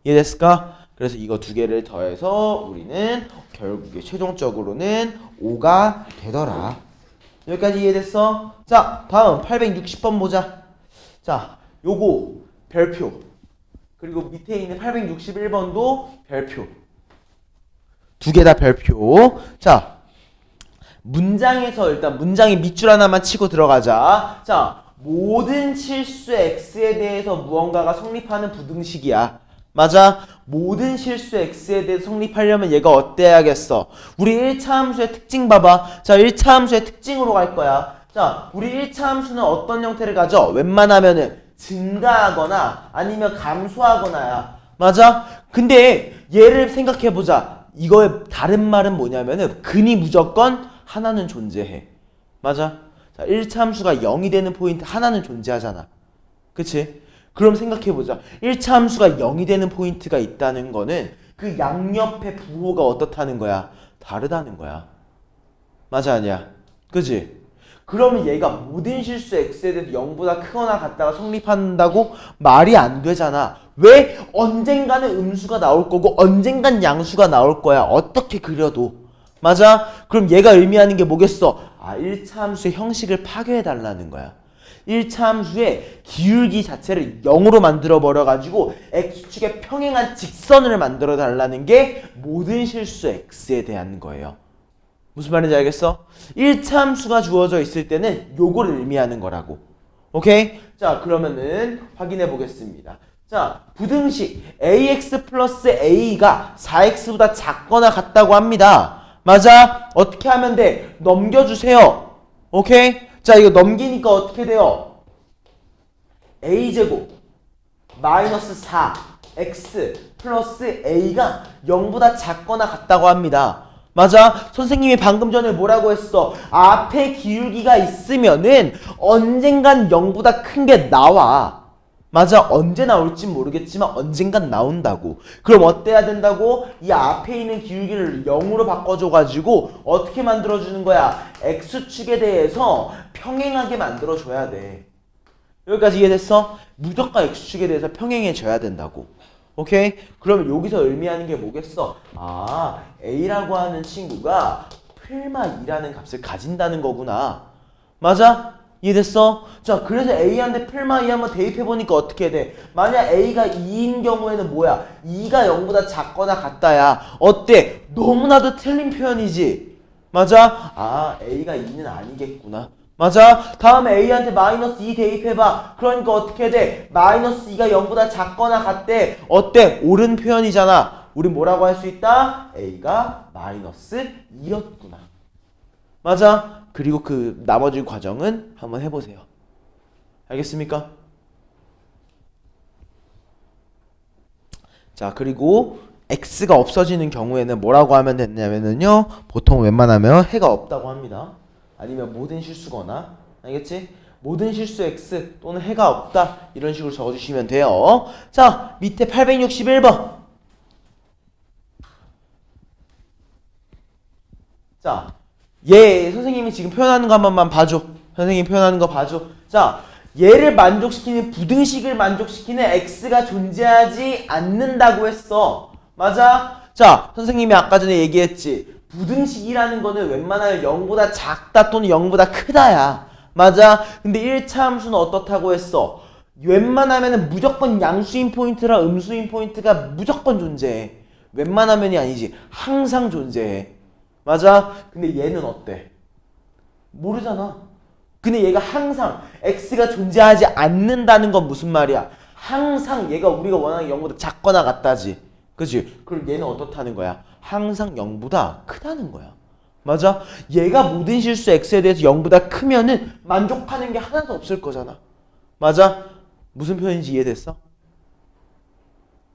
이해됐을까? 그래서 이거 두 개를 더해서 우리는 결국에 최종적으로는 5가 되더라. 여기까지 이해됐어? 자, 다음 860번 보자. 자, 요거 별표. 그리고 밑에 있는 861번도 별표. 두 개 다 별표. 자, 문장에서 일단 문장의 밑줄 하나만 치고 들어가자. 자, 모든 실수 x에 대해서 무언가가 성립하는 부등식이야. 맞아? 모든 실수 x에 대해서 성립하려면 얘가 어때야겠어? 우리 1차 함수의 특징 봐봐. 자, 1차 함수의 특징으로 갈 거야. 자, 우리 1차 함수는 어떤 형태를 가져? 웬만하면은 증가하거나 아니면 감소하거나야. 맞아? 근데 얘를 생각해보자. 이거의 다른 말은 뭐냐면은 근이 무조건 하나는 존재해. 맞아? 자, 1차 함수가 0이 되는 포인트 하나는 존재하잖아. 그치? 그럼 생각해보자. 1차 함수가 0이 되는 포인트가 있다는 거는 그 양옆의 부호가 어떻다는 거야? 다르다는 거야. 맞아, 아니야? 그치? 그러면 얘가 모든 실수 x에 대해서 0보다 크거나 같다가 성립한다고 말이 안 되잖아. 왜? 언젠가는 음수가 나올 거고 언젠간 양수가 나올 거야. 어떻게 그려도. 맞아? 그럼 얘가 의미하는 게 뭐겠어? 아, 1차 함수의 형식을 파괴해달라는 거야. 1차 함수의 기울기 자체를 0으로 만들어 버려가지고 x축에 평행한 직선을 만들어 달라는 게 모든 실수 x에 대한 거예요. 무슨 말인지 알겠어? 1차 함수가 주어져 있을 때는 요거를 의미하는 거라고. 오케이? 자, 그러면은 확인해 보겠습니다. 자, 부등식 ax 플러스 a가 4x보다 작거나 같다고 합니다. 맞아? 어떻게 하면 돼? 넘겨주세요. 오케이? 자, 이거 넘기니까 어떻게 돼요? a제곱 마이너스 4x 플러스 a가 0보다 작거나 같다고 합니다. 맞아? 선생님이 방금 전에 뭐라고 했어? 앞에 기울기가 있으면은 언젠간 0보다 큰 게 나와. 맞아? 언제 나올진 모르겠지만 언젠간 나온다고. 그럼 어때야 된다고? 이 앞에 있는 기울기를 0으로 바꿔줘가지고 어떻게 만들어주는 거야? x축에 대해서 평행하게 만들어줘야 돼. 여기까지 이해됐어? 무조건 x축에 대해서 평행해줘야 된다고. 오케이? 그러면 여기서 의미하는 게 뭐겠어? 아, a라고 하는 친구가 풀마 2라는 값을 가진다는 거구나. 맞아? 이해됐어? 자, 그래서 A한테 풀마 2 한번 대입해보니까 어떻게 돼? 만약 A가 2인 경우에는 뭐야? 2가 0보다 작거나 같다야. 어때? 너무나도 틀린 표현이지? 맞아? 아, A가 2는 아니겠구나. 맞아? 다음에 A한테 마이너스 2 대입해봐. 그러니까 어떻게 돼? 마이너스 2가 0보다 작거나 같대. 어때? 옳은 표현이잖아. 우린 뭐라고 할 수 있다? A가 마이너스 2였구나. 맞아? 그리고 그 나머지 과정은 한번 해보세요. 알겠습니까? 자, 그리고 x가 없어지는 경우에는 뭐라고 하면 되냐면요, 보통 웬만하면 해가 없다고 합니다. 아니면 모든 실수거나, 알겠지? 모든 실수 x 또는 해가 없다, 이런 식으로 적어주시면 돼요. 자, 밑에 861번. 자, 얘 선생님이 지금 표현하는 거 한 번만 봐줘. 선생님이 표현하는 거 봐줘. 자, 얘를 만족시키는, 부등식을 만족시키는 x가 존재하지 않는다고 했어. 맞아? 자, 선생님이 아까 전에 얘기했지. 부등식이라는 거는 웬만하면 0보다 작다 또는 0보다 크다야. 맞아? 근데 1차 함수는 어떻다고 했어? 웬만하면 무조건 양수인 포인트랑 음수인 포인트가 무조건 존재해. 웬만하면이 아니지. 항상 존재해. 맞아? 근데 얘는 어때? 모르잖아. 근데 얘가 항상 x가 존재하지 않는다는 건 무슨 말이야? 항상 얘가 우리가 원하는 0보다 작거나 같다지. 그치? 그럼 얘는 어떻다는 거야? 항상 0보다 크다는 거야. 맞아? 얘가 모든 실수 x에 대해서 0보다 크면은 만족하는 게 하나도 없을 거잖아. 맞아? 무슨 표현인지 이해됐어?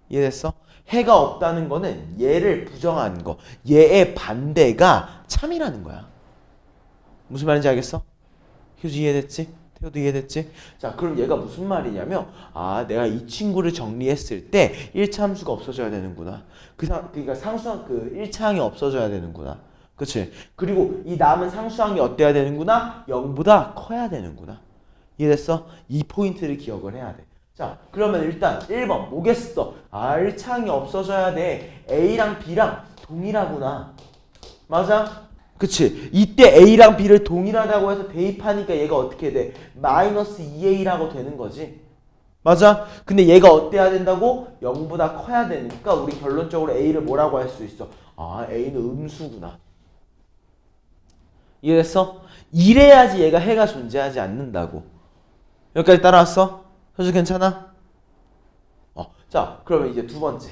이해됐어? 해가 없다는 거는 얘를 부정하는 거, 얘의 반대가 참이라는 거야. 무슨 말인지 알겠어? 휴지 이해됐지? 태호도 이해됐지? 자, 그럼 얘가 무슨 말이냐면, 아, 내가 이 친구를 정리했을 때 1차 함수가 없어져야 되는구나. 그러니까 상수항, 그 1차항이 없어져야 되는구나. 그치? 그리고 이 남은 상수항이 어때야 되는구나? 0보다 커야 되는구나. 이해됐어? 이 포인트를 기억을 해야 돼. 자, 그러면 일단 1번 뭐겠어? 아, 1차항이 없어져야 돼. A랑 B랑 동일하구나. 맞아? 그치? 이때 A랑 B를 동일하다고 해서 대입하니까 얘가 어떻게 돼? 마이너스 2A라고 되는 거지. 맞아? 근데 얘가 어때야 된다고? 0보다 커야 되니까 우리 결론적으로 A를 뭐라고 할 수 있어? 아, A는 음수구나. 이해됐어? 이래야지 얘가 해가 존재하지 않는다고. 여기까지 따라왔어? 현수 괜찮아? 자, 그러면 이제 두 번째.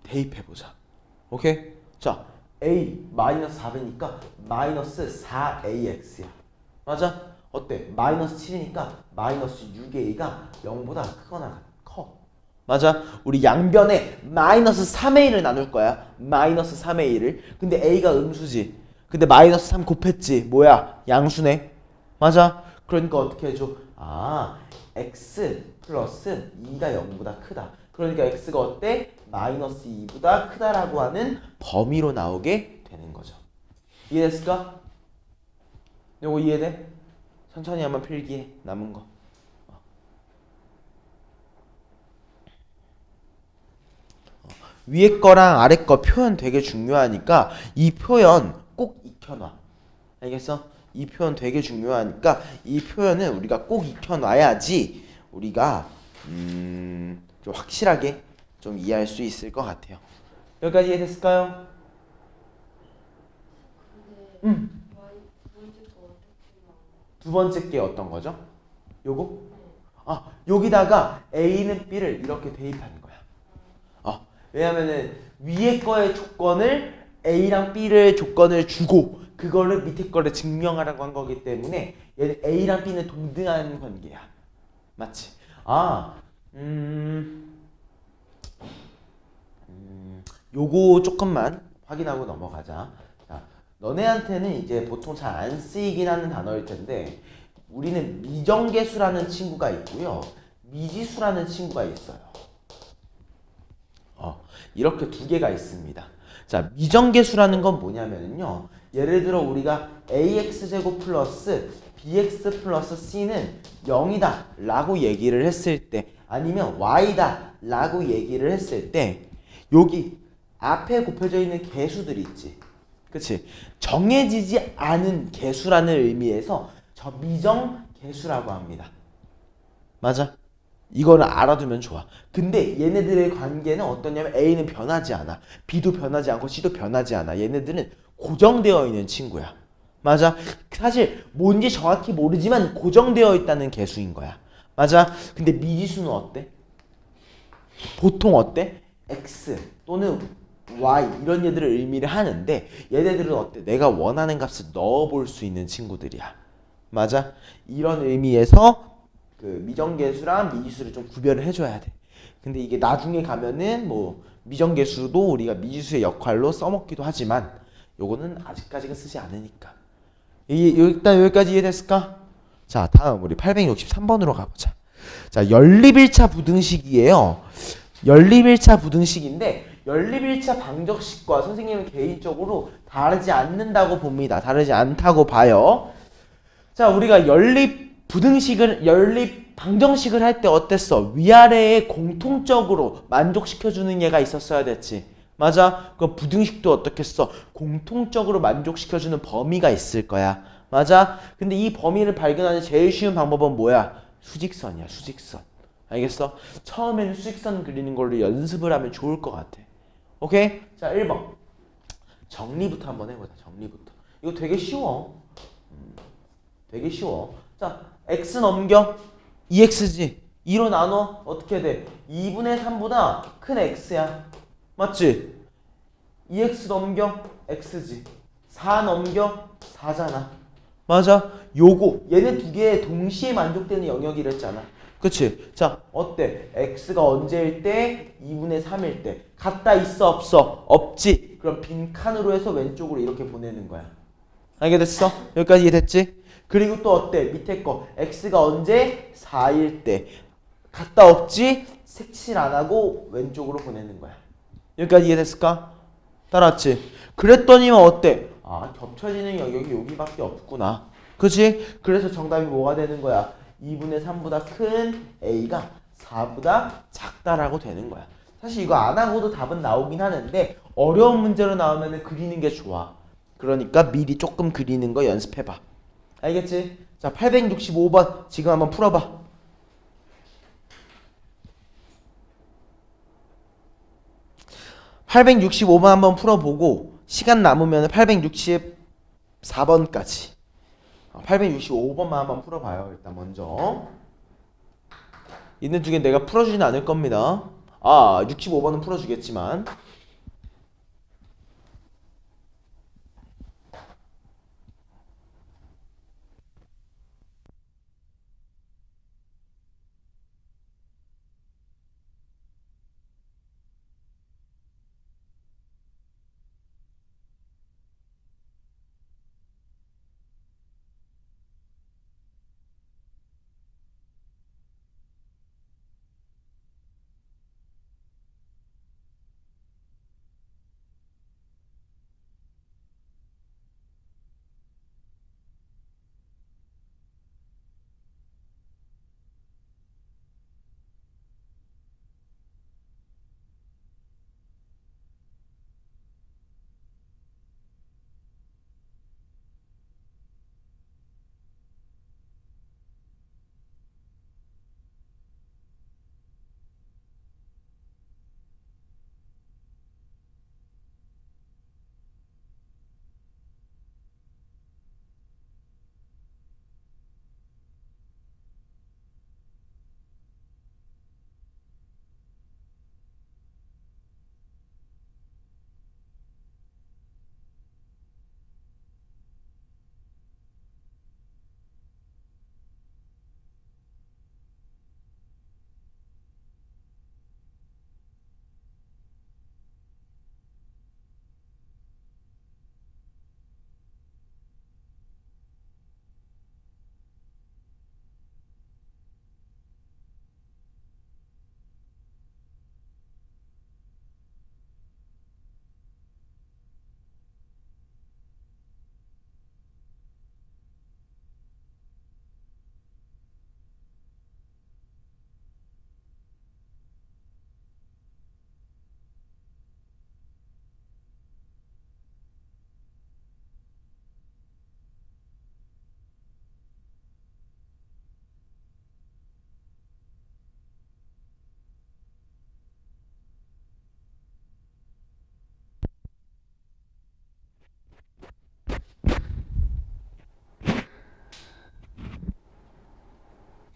대입해보자. 오케이? 자, A 마이너스 4배니까 마이너스 4AX야. 맞아? 어때? 마이너스 7이니까 마이너스 6A가 0보다 크거나 커. 맞아? 우리 양변에 마이너스 3A를 나눌 거야. 마이너스 3A를. 근데 A가 음수지. 근데 마이너스 3 곱했지. 뭐야? 양수네. 맞아? 그러니까 어떻게 해줘? 아, x 플러스 2가 0보다 크다. 그러니까 x가 어때? 마이너스 2보다 크다라고 하는 범위로 나오게 되는 거죠. 이해됐을까? 요거 이해돼? 천천히 한번 필기해. 남은 거. 위에 거랑 아래 거 표현 되게 중요하니까 이 표현 꼭 익혀놔. 알겠어? 이 표현 되게 중요하니까 이 표현은 우리가 꼭 익혀놔야지 우리가 좀 확실하게 좀 이해할 수 있을 것 같아요. 여기까지 이해됐을까요? 두 번째 게 어떤 거죠? 요거? 아, 여기다가 A는 B를 이렇게 대입하는 거야. 왜냐면은 위에 거의 조건을 A랑 B를 조건을 주고 그거를 밑에 거를 증명하라고 한 거기 때문에 얘는 A랑 B는 동등한 관계야. 맞지? 요거 조금만 확인하고 넘어가자. 자, 너네한테는 이제 보통 잘 안 쓰이긴 하는 단어일 텐데 우리는 미정계수라는 친구가 있고요. 미지수라는 친구가 있어요. 이렇게 두 개가 있습니다. 자, 미정계수라는 건 뭐냐면요. 예를 들어 우리가 ax제곱 플러스 bx 플러스 c는 0이다 라고 얘기를 했을 때 아니면 y다 라고 얘기를 했을 때 여기 앞에 곱해져 있는 개수들 있지. 그치? 정해지지 않은 개수라는 의미에서 저 미정 개수라고 합니다. 맞아? 이거를 알아두면 좋아. 근데 얘네들의 관계는 어떠냐면 A는 변하지 않아. B도 변하지 않고 C도 변하지 않아. 얘네들은 고정되어 있는 친구야. 맞아? 사실 뭔지 정확히 모르지만 고정되어 있다는 개수인 거야. 맞아? 근데 미지수는 어때? 보통 어때? X 또는 Y 이런 얘들을 의미를 하는데 얘네들은 어때? 내가 원하는 값을 넣어볼 수 있는 친구들이야. 맞아? 이런 의미에서 그 미정계수랑 미지수를 좀 구별을 해줘야 돼. 근데 이게 나중에 가면은 뭐 미정계수도 우리가 미지수의 역할로 써먹기도 하지만 요거는 아직까지는 쓰지 않으니까. 일단 여기까지 이해됐을까? 자, 다음 우리 863번으로 가보자. 자, 연립일차 부등식이에요. 연립일차 부등식인데 연립일차 방정식과 선생님은 개인적으로 다르지 않는다고 봅니다. 다르지 않다고 봐요. 자, 우리가 연립 방정식을 할 때 어땠어? 위아래에 공통적으로 만족시켜주는 얘가 있었어야 됐지. 맞아? 그 부등식도 어떻겠어? 공통적으로 만족시켜주는 범위가 있을 거야. 맞아? 근데 이 범위를 발견하는 제일 쉬운 방법은 뭐야? 수직선이야, 수직선. 알겠어? 처음에는 수직선 그리는 걸로 연습을 하면 좋을 것 같아. 오케이? 자, 1번. 정리부터 한번 해보자, 정리부터. 이거 되게 쉬워. 되게 쉬워. 자, x 넘겨. 2x지. 2로 나눠. 어떻게 돼? 2분의 3보다 큰 x야. 맞지? 2x 넘겨. x지. 4 넘겨. 4잖아. 맞아? 요거. 얘네 두 개 동시에 만족되는 영역이랬잖아. 그치? 자, 어때? x가 언제일 때? 2분의 3일 때. 같다 있어? 없어? 없지? 그럼 빈 칸으로 해서 왼쪽으로 이렇게 보내는 거야. 알게 됐어? 여기까지 이해됐지? 그리고 또 어때? 밑에 거 x가 언제? 4일 때. 갔다 없지? 색칠 안 하고 왼쪽으로 보내는 거야. 여기까지 이해됐을까? 따라왔지? 그랬더니만 어때? 아, 겹쳐지는 영역이 여기밖에 없구나. 그치? 그래서 정답이 뭐가 되는 거야? 2분의 3보다 큰 a가 4보다 작다라고 되는 거야. 사실 이거 안 하고도 답은 나오긴 하는데 어려운 문제로 나오면 그리는 게 좋아. 그러니까 미리 조금 그리는 거 연습해봐. 알겠지? 자, 865번 지금 한번 풀어봐. 865번 한번 풀어보고 시간 남으면 864번까지 865번만 한번 풀어봐요. 일단 먼저 있는 중에 내가 풀어주진 않을 겁니다. 아, 65번은 풀어주겠지만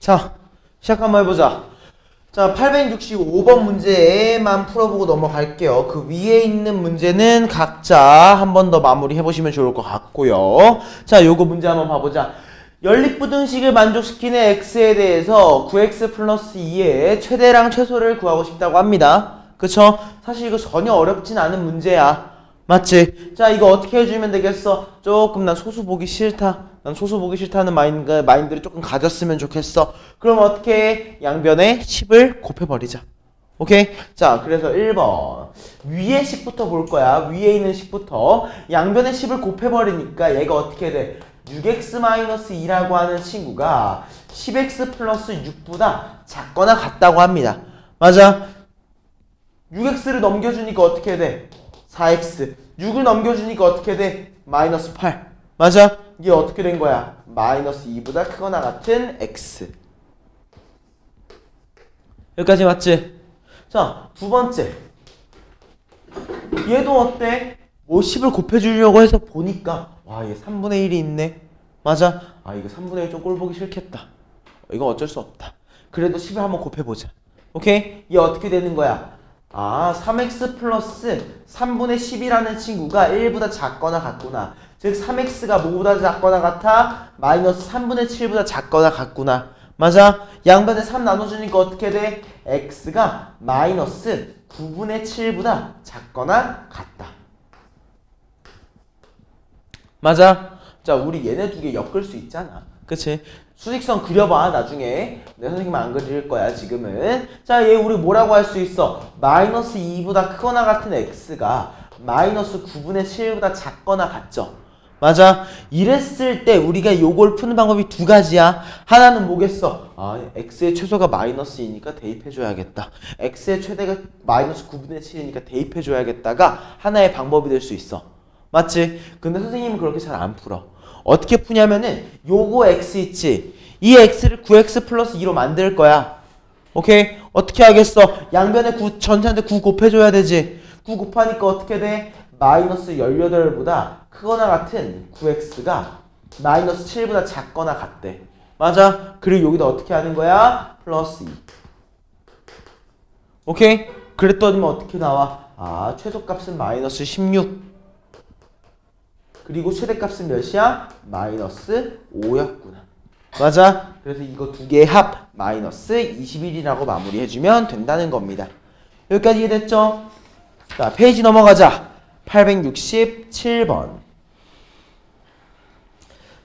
자, 시작 한번 해보자. 자, 865번 문제만 풀어보고 넘어갈게요. 그 위에 있는 문제는 각자 한 번 더 마무리 해보시면 좋을 것 같고요. 자, 요거 문제 한번 봐보자. 연립부등식을 만족시키는 x에 대해서 9x 플러스 2의 최대랑 최소를 구하고 싶다고 합니다. 그쵸? 사실 이거 전혀 어렵진 않은 문제야. 맞지? 자, 이거 어떻게 해주면 되겠어? 조금 난 소수 보기 싫다. 난 소수 보기 싫다는 마인드를 조금 가졌으면 좋겠어. 그럼 어떻게 해? 양변에 10을 곱해버리자. 오케이? 자, 그래서 1번. 위에 10부터 볼 거야. 위에 있는 10부터. 양변에 10을 곱해버리니까 얘가 어떻게 돼? 6x-2라고 하는 친구가 10x 플러스 6보다 작거나 같다고 합니다. 맞아? 6x를 넘겨주니까 어떻게 돼? 4x. 6을 넘겨주니까 어떻게 돼? 마이너스 8. 맞아? 이게 어떻게 된 거야? 마이너스 2보다 크거나 같은 x. 여기까지 맞지? 자, 두 번째. 얘도 어때? 뭐 10을 곱해주려고 해서 보니까 와, 얘 3분의 1이 있네. 맞아? 아, 이거 3분의 1 좀 꼴 보기 싫겠다. 이건 어쩔 수 없다. 그래도 10을 한번 곱해보자. 오케이? 얘 어떻게 되는 거야? 아, 3x 플러스 3분의 10이라는 친구가 1보다 작거나 같구나. 즉 3x가 뭐보다 작거나 같아? 마이너스 3분의 7보다 작거나 같구나. 맞아? 양변에 3 나눠주니까 어떻게 돼? x가 마이너스 9분의 7보다 작거나 같다. 맞아? 자, 우리 얘네 두 개 엮을 수 있잖아. 그치? 수직선 그려봐, 나중에. 내 선생님은 안 그릴 거야, 지금은. 자, 얘 우리 뭐라고 할 수 있어? 마이너스 2보다 크거나 같은 x가 마이너스 9분의 7보다 작거나 같죠? 맞아? 이랬을 때 우리가 요걸 푸는 방법이 두 가지야. 하나는 뭐겠어? 아, x의 최소가 마이너스 2니까 대입해줘야겠다. x의 최대가 마이너스 9분의 7이니까 대입해줘야겠다가 하나의 방법이 될 수 있어. 맞지? 근데 선생님은 그렇게 잘 안 풀어. 어떻게 푸냐면은 요거 x 있지? 이 x를 9x 플러스 2로 만들 거야. 오케이? 어떻게 하겠어? 양변에 9, 전체한테 9 곱해줘야 되지. 9 곱하니까 어떻게 돼? 마이너스 18보다 크거나 같은 9x가 마이너스 7보다 작거나 같대. 맞아? 그리고 여기다 어떻게 하는 거야? 플러스 2. 오케이? 그랬더니 어떻게 나와? 아, 최소값은 마이너스 16. 그리고 최대값은 몇이야? 마이너스 5였구나. 맞아? 그래서 이거 두 개의 합 마이너스 21이라고 마무리해주면 된다는 겁니다. 여기까지 이해됐죠? 자, 페이지 넘어가자. 867번.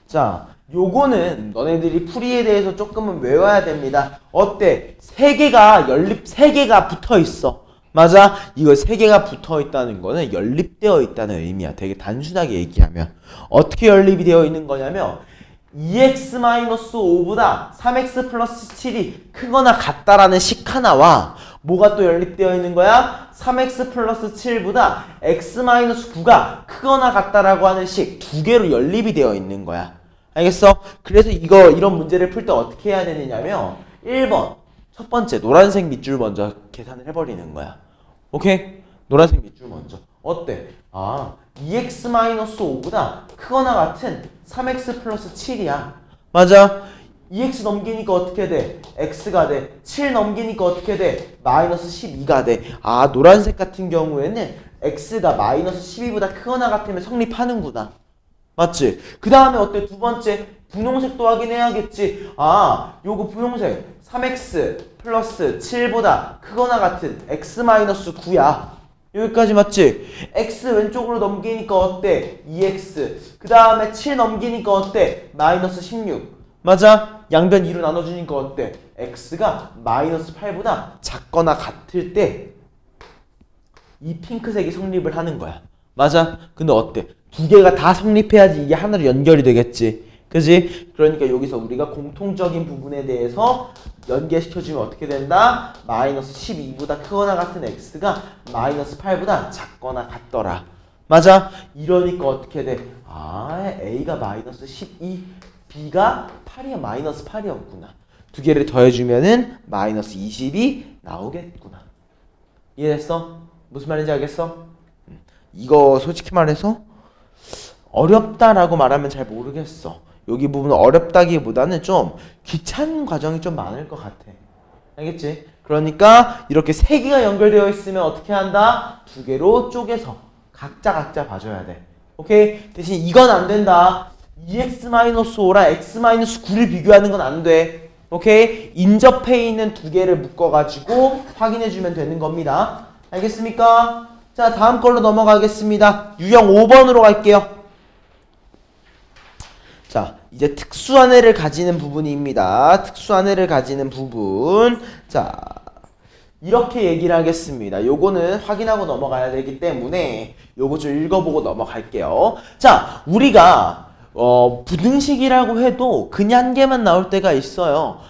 자, 요거는 너네들이 풀이에 대해서 조금은 외워야 됩니다. 어때? 세 개가 붙어 있어. 맞아? 이거 세 개가 붙어 있다는 거는 연립되어 있다는 의미야. 되게 단순하게 얘기하면. 어떻게 연립이 되어 있는 거냐면 2x-5보다 3x 플러스 7이 크거나 같다라는 식 하나와 뭐가 또 연립되어 있는 거야? 3x 플러스 7보다 x-9가 크거나 같다라고 하는 식 두 개로 연립이 되어 있는 거야. 알겠어? 그래서 이런 문제를 풀 때 어떻게 해야 되느냐면 1번 첫 번째 노란색 밑줄 먼저 계산을 해버리는 거야. 오케이? 노란색 밑줄 먼저. 어때? 아, 2x-5보다 크거나 같은 3x 플러스 7이야. 맞아? 2x 넘기니까 어떻게 돼? x가 돼. 7 넘기니까 어떻게 돼? 마이너스 12가 돼. 아, 노란색 같은 경우에는 x가 마이너스 12보다 크거나 같으면 성립하는구나. 맞지? 그 다음에 어때? 두 번째 분홍색도 확인해야겠지. 아, 요거 분홍색 3x 플러스 7보다 크거나 같은 x-9야. 여기까지 맞지? x 왼쪽으로 넘기니까 어때? 2x. 그 다음에 7 넘기니까 어때? 마이너스 16. 맞아? 양변 2로 나눠주니까 어때? x가 마이너스 8보다 작거나 같을 때 이 핑크색이 성립을 하는 거야. 맞아? 근데 어때? 두 개가 다 성립해야지 이게 하나로 연결이 되겠지. 그지? 그러니까 여기서 우리가 공통적인 부분에 대해서 연계시켜주면 어떻게 된다? 마이너스 12보다 크거나 같은 x가 마이너스 8보다 작거나 같더라. 맞아? 이러니까 어떻게 돼? 아, a가 마이너스 12, b가 8이야. 마이너스 8이었구나. 두 개를 더해주면은 마이너스 20이 나오겠구나. 이해됐어? 무슨 말인지 알겠어? 이거 솔직히 말해서 어렵다라고 말하면 잘 모르겠어. 여기 부분은 어렵다기보다는 좀 귀찮은 과정이 좀 많을 것 같아. 알겠지? 그러니까 이렇게 세 개가 연결되어 있으면 어떻게 한다? 두 개로 쪼개서 각자 봐줘야 돼. 오케이? 대신 이건 안 된다. 2x-5랑 x-9를 비교하는 건 안 돼. 오케이? 인접해 있는 두 개를 묶어가지고 확인해주면 되는 겁니다. 알겠습니까? 자, 다음 걸로 넘어가겠습니다. 유형 5번으로 갈게요. 자, 이제 특수한 애를 가지는 부분입니다. 특수한 애를 가지는 부분. 자, 이렇게 얘기를 하겠습니다. 요거는 확인하고 넘어가야 되기 때문에 요거 좀 읽어보고 넘어갈게요. 자, 우리가 부등식이라고 해도 그냥 한 개만 나올 때가 있어요.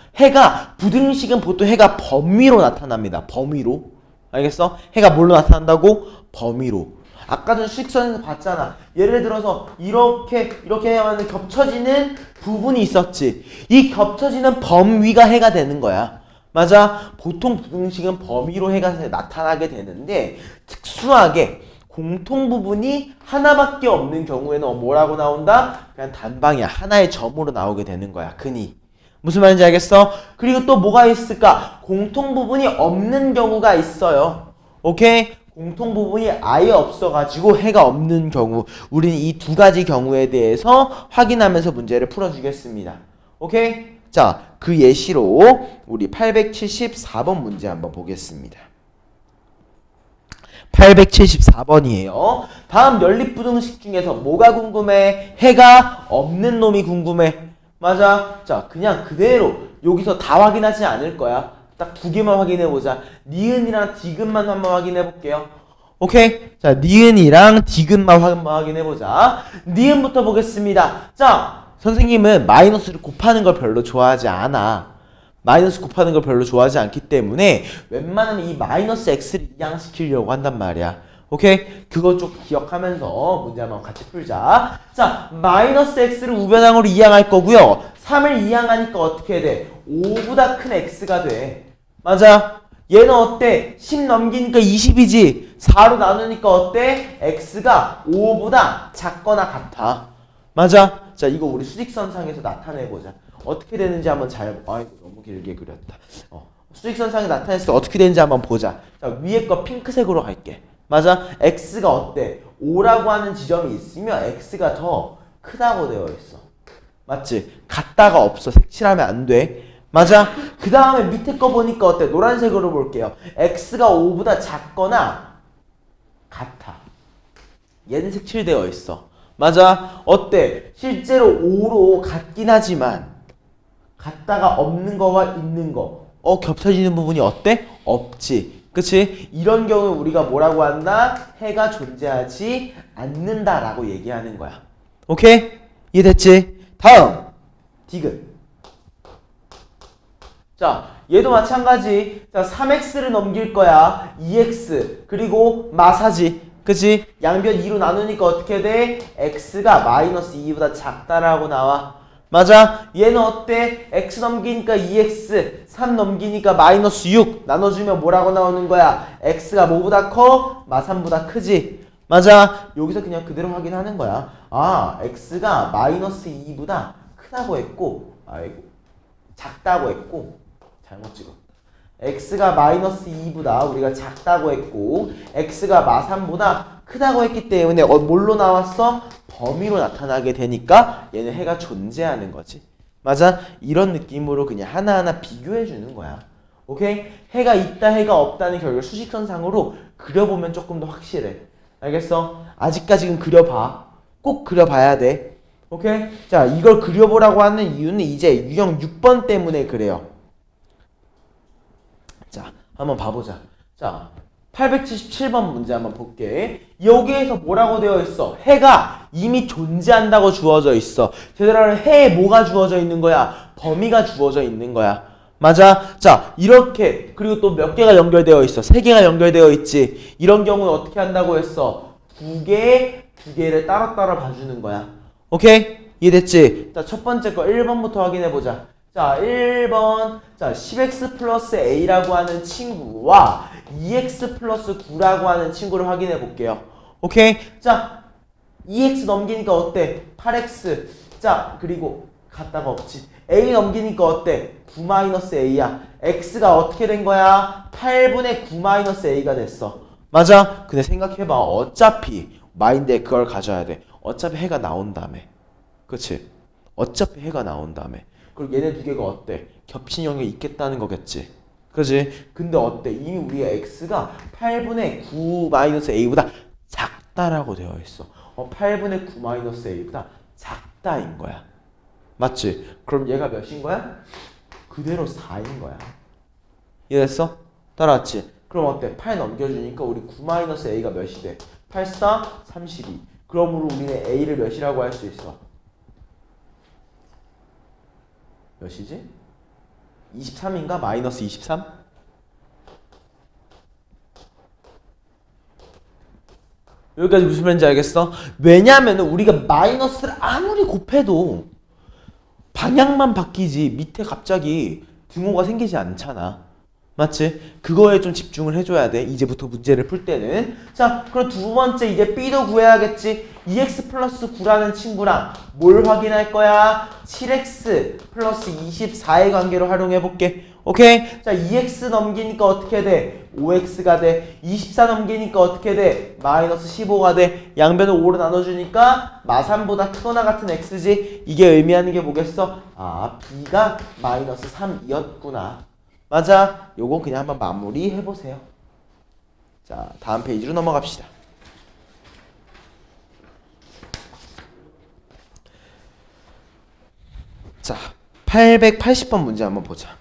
부등식은 보통 해가 범위로 나타납니다. 범위로. 알겠어? 해가 뭘로 나타난다고? 범위로. 아까 전 수직선에서 봤잖아. 예를 들어서 이렇게 해야만 겹쳐지는 부분이 있었지. 이 겹쳐지는 범위가 해가 되는 거야. 맞아? 보통 부등식은 범위로 해가 나타나게 되는데 특수하게 공통 부분이 하나밖에 없는 경우에는 뭐라고 나온다? 그냥 단방이야. 하나의 점으로 나오게 되는 거야. 근이. 무슨 말인지 알겠어? 그리고 또 뭐가 있을까? 공통 부분이 없는 경우가 있어요. 오케이? 공통 부분이 아예 없어가지고 해가 없는 경우, 우리는 이 두 가지 경우에 대해서 확인하면서 문제를 풀어주겠습니다. 오케이? 자, 그 예시로 우리 874번 문제 한번 보겠습니다. 874번이에요. 다음 연립부등식 중에서 뭐가 궁금해? 해가 없는 놈이 궁금해. 맞아? 자, 그냥 그대로 여기서 다 확인하지 않을 거야. 딱 두 개만 확인해보자. 니은이랑 디귿만 한번 확인해볼게요. 오케이? 자, 니은이랑 디귿만 한번 확인해보자. 니은부터 보겠습니다. 자, 선생님은 마이너스를 곱하는 걸 별로 좋아하지 않아. 마이너스 곱하는 걸 별로 좋아하지 않기 때문에 웬만하면 이 마이너스 x를 이항시키려고 한단 말이야. 오케이? 그거 좀 기억하면서 문제 한번 같이 풀자. 자, 마이너스 x를 우변항으로 이항할 거고요. 3을 이항하니까 어떻게 돼? 5보다 큰 x가 돼. 맞아? 얘는 어때? 10 넘기니까 20이지. 4로 나누니까 어때? x가 5보다 작거나 같아. 맞아? 자, 이거 우리 수직선상에서 나타내보자. 어떻게 되는지 한번 아이고, 너무 길게 그렸다. 수직선상에 나타냈을 때 어떻게 되는지 한번 보자. 자, 위에 거 핑크색으로 갈게. 맞아? x가 어때? 5라고 하는 지점이 있으면 x가 더 크다고 되어 있어. 맞지? 같다가 없어. 색칠하면 안 돼. 맞아? 그 다음에 밑에 거 보니까 어때? 노란색으로 볼게요. x가 5보다 작거나 같아. 얘는 색칠되어 있어. 맞아? 어때? 실제로 5로 같긴 하지만 같다가 없는 거와 있는 거 겹쳐지는 부분이 어때? 없지. 그치? 이런 경우에 우리가 뭐라고 한다? 해가 존재하지 않는다라고 얘기하는 거야. 오케이? 이해됐지? 다음 디귿. 자, 얘도 마찬가지. 자, 3x를 넘길 거야. 2x 그리고 마사지. 그치? 양변 2로 나누니까 어떻게 돼? x가 마이너스 2보다 작다라고 나와. 맞아? 얘는 어때? x 넘기니까 2x, 3 넘기니까 마이너스 6 나눠주면 뭐라고 나오는 거야? x가 뭐보다 커? 마3보다 크지? 맞아? 여기서 그냥 그대로 확인하는 거야. 아, x가 마이너스 2보다 크다고 했고, 아이고, 작다고 했고, 잘못 찍었다. x가 마이너스 2보다 우리가 작다고 했고, x가 마3보다 크다고 했기 때문에 뭘로 나왔어? 범위로 나타나게 되니까 얘는 해가 존재하는 거지. 맞아? 이런 느낌으로 그냥 하나하나 비교해 주는 거야. 오케이? 해가 있다 해가 없다는 결과를 수직선상으로 그려보면 조금 더 확실해. 알겠어? 아직까지는 그려봐. 꼭 그려봐야 돼. 오케이? 자, 이걸 그려보라고 하는 이유는 이제 유형 6번 때문에 그래요. 자, 한번 봐보자. 자, 877번 문제 한번 볼게. 여기에서 뭐라고 되어 있어? 해가 이미 존재한다고 주어져 있어. 제대로 하면 해에 뭐가 주어져 있는 거야? 범위가 주어져 있는 거야. 맞아? 자, 이렇게 그리고 또 몇 개가 연결되어 있어? 3개가 연결되어 있지. 이런 경우는 어떻게 한다고 했어? 두 개를 따로따로 봐주는 거야. 오케이? 이해됐지? 자, 첫 번째 거 1번부터 확인해보자. 자, 1번. 자, 10x 플러스 a라고 하는 친구와 2x 플러스 9라고 하는 친구를 확인해 볼게요. 오케이? 자, 2x 넘기니까 어때? 8x. 자, 자, 그리고 갖다가 없지. a 넘기니까 어때? 9-a야. x가 어떻게 된 거야? 8분의 9-a가 됐어. 맞아? 근데 생각해봐. 어차피 마인드에 그걸 가져야 돼. 어차피 해가 나온다며. 그치? 어차피 해가 나온다며. 그리고 얘네 두 개가 어때? 겹친 영역이 있겠다는 거겠지. 그지? 근데 어때? 이미 우리가 x가 8분의 9-a보다 작다라고 되어 있어. 8분의 9-a보다 작다인 거야. 맞지? 그럼 얘가 몇인 거야? 그대로 4인 거야. 이해됐어? 따라왔지? 그럼 어때? 8 넘겨주니까 우리 9-a가 몇이 돼? 8, 4, 32. 그러므로 우리는 a를 몇이라고 할 수 있어? 몇이지? 23인가? 마이너스 23? 여기까지 무슨 말인지 알겠어? 왜냐하면 우리가 마이너스를 아무리 곱해도 방향만 바뀌지 밑에 갑자기 등호가 생기지 않잖아. 맞지? 그거에 좀 집중을 해줘야 돼. 이제부터 문제를 풀 때는. 자, 그럼 두 번째 이제 B도 구해야겠지. 2x 플러스 9라는 친구랑 뭘 확인할 거야? 7x 플러스 24의 관계로 활용해 볼게. 오케이? 자, 2x 넘기니까 어떻게 돼? 5x가 돼. 24 넘기니까 어떻게 돼? 마이너스 15가 돼. 양변을 5로 나눠주니까 마3보다 크거나 같은 x지. 이게 의미하는 게 뭐겠어? 아, b가 마이너스 3이었구나. 맞아. 요건 그냥 한번 마무리 해보세요. 자, 다음 페이지로 넘어갑시다. 자, 880번 문제 한번 보자.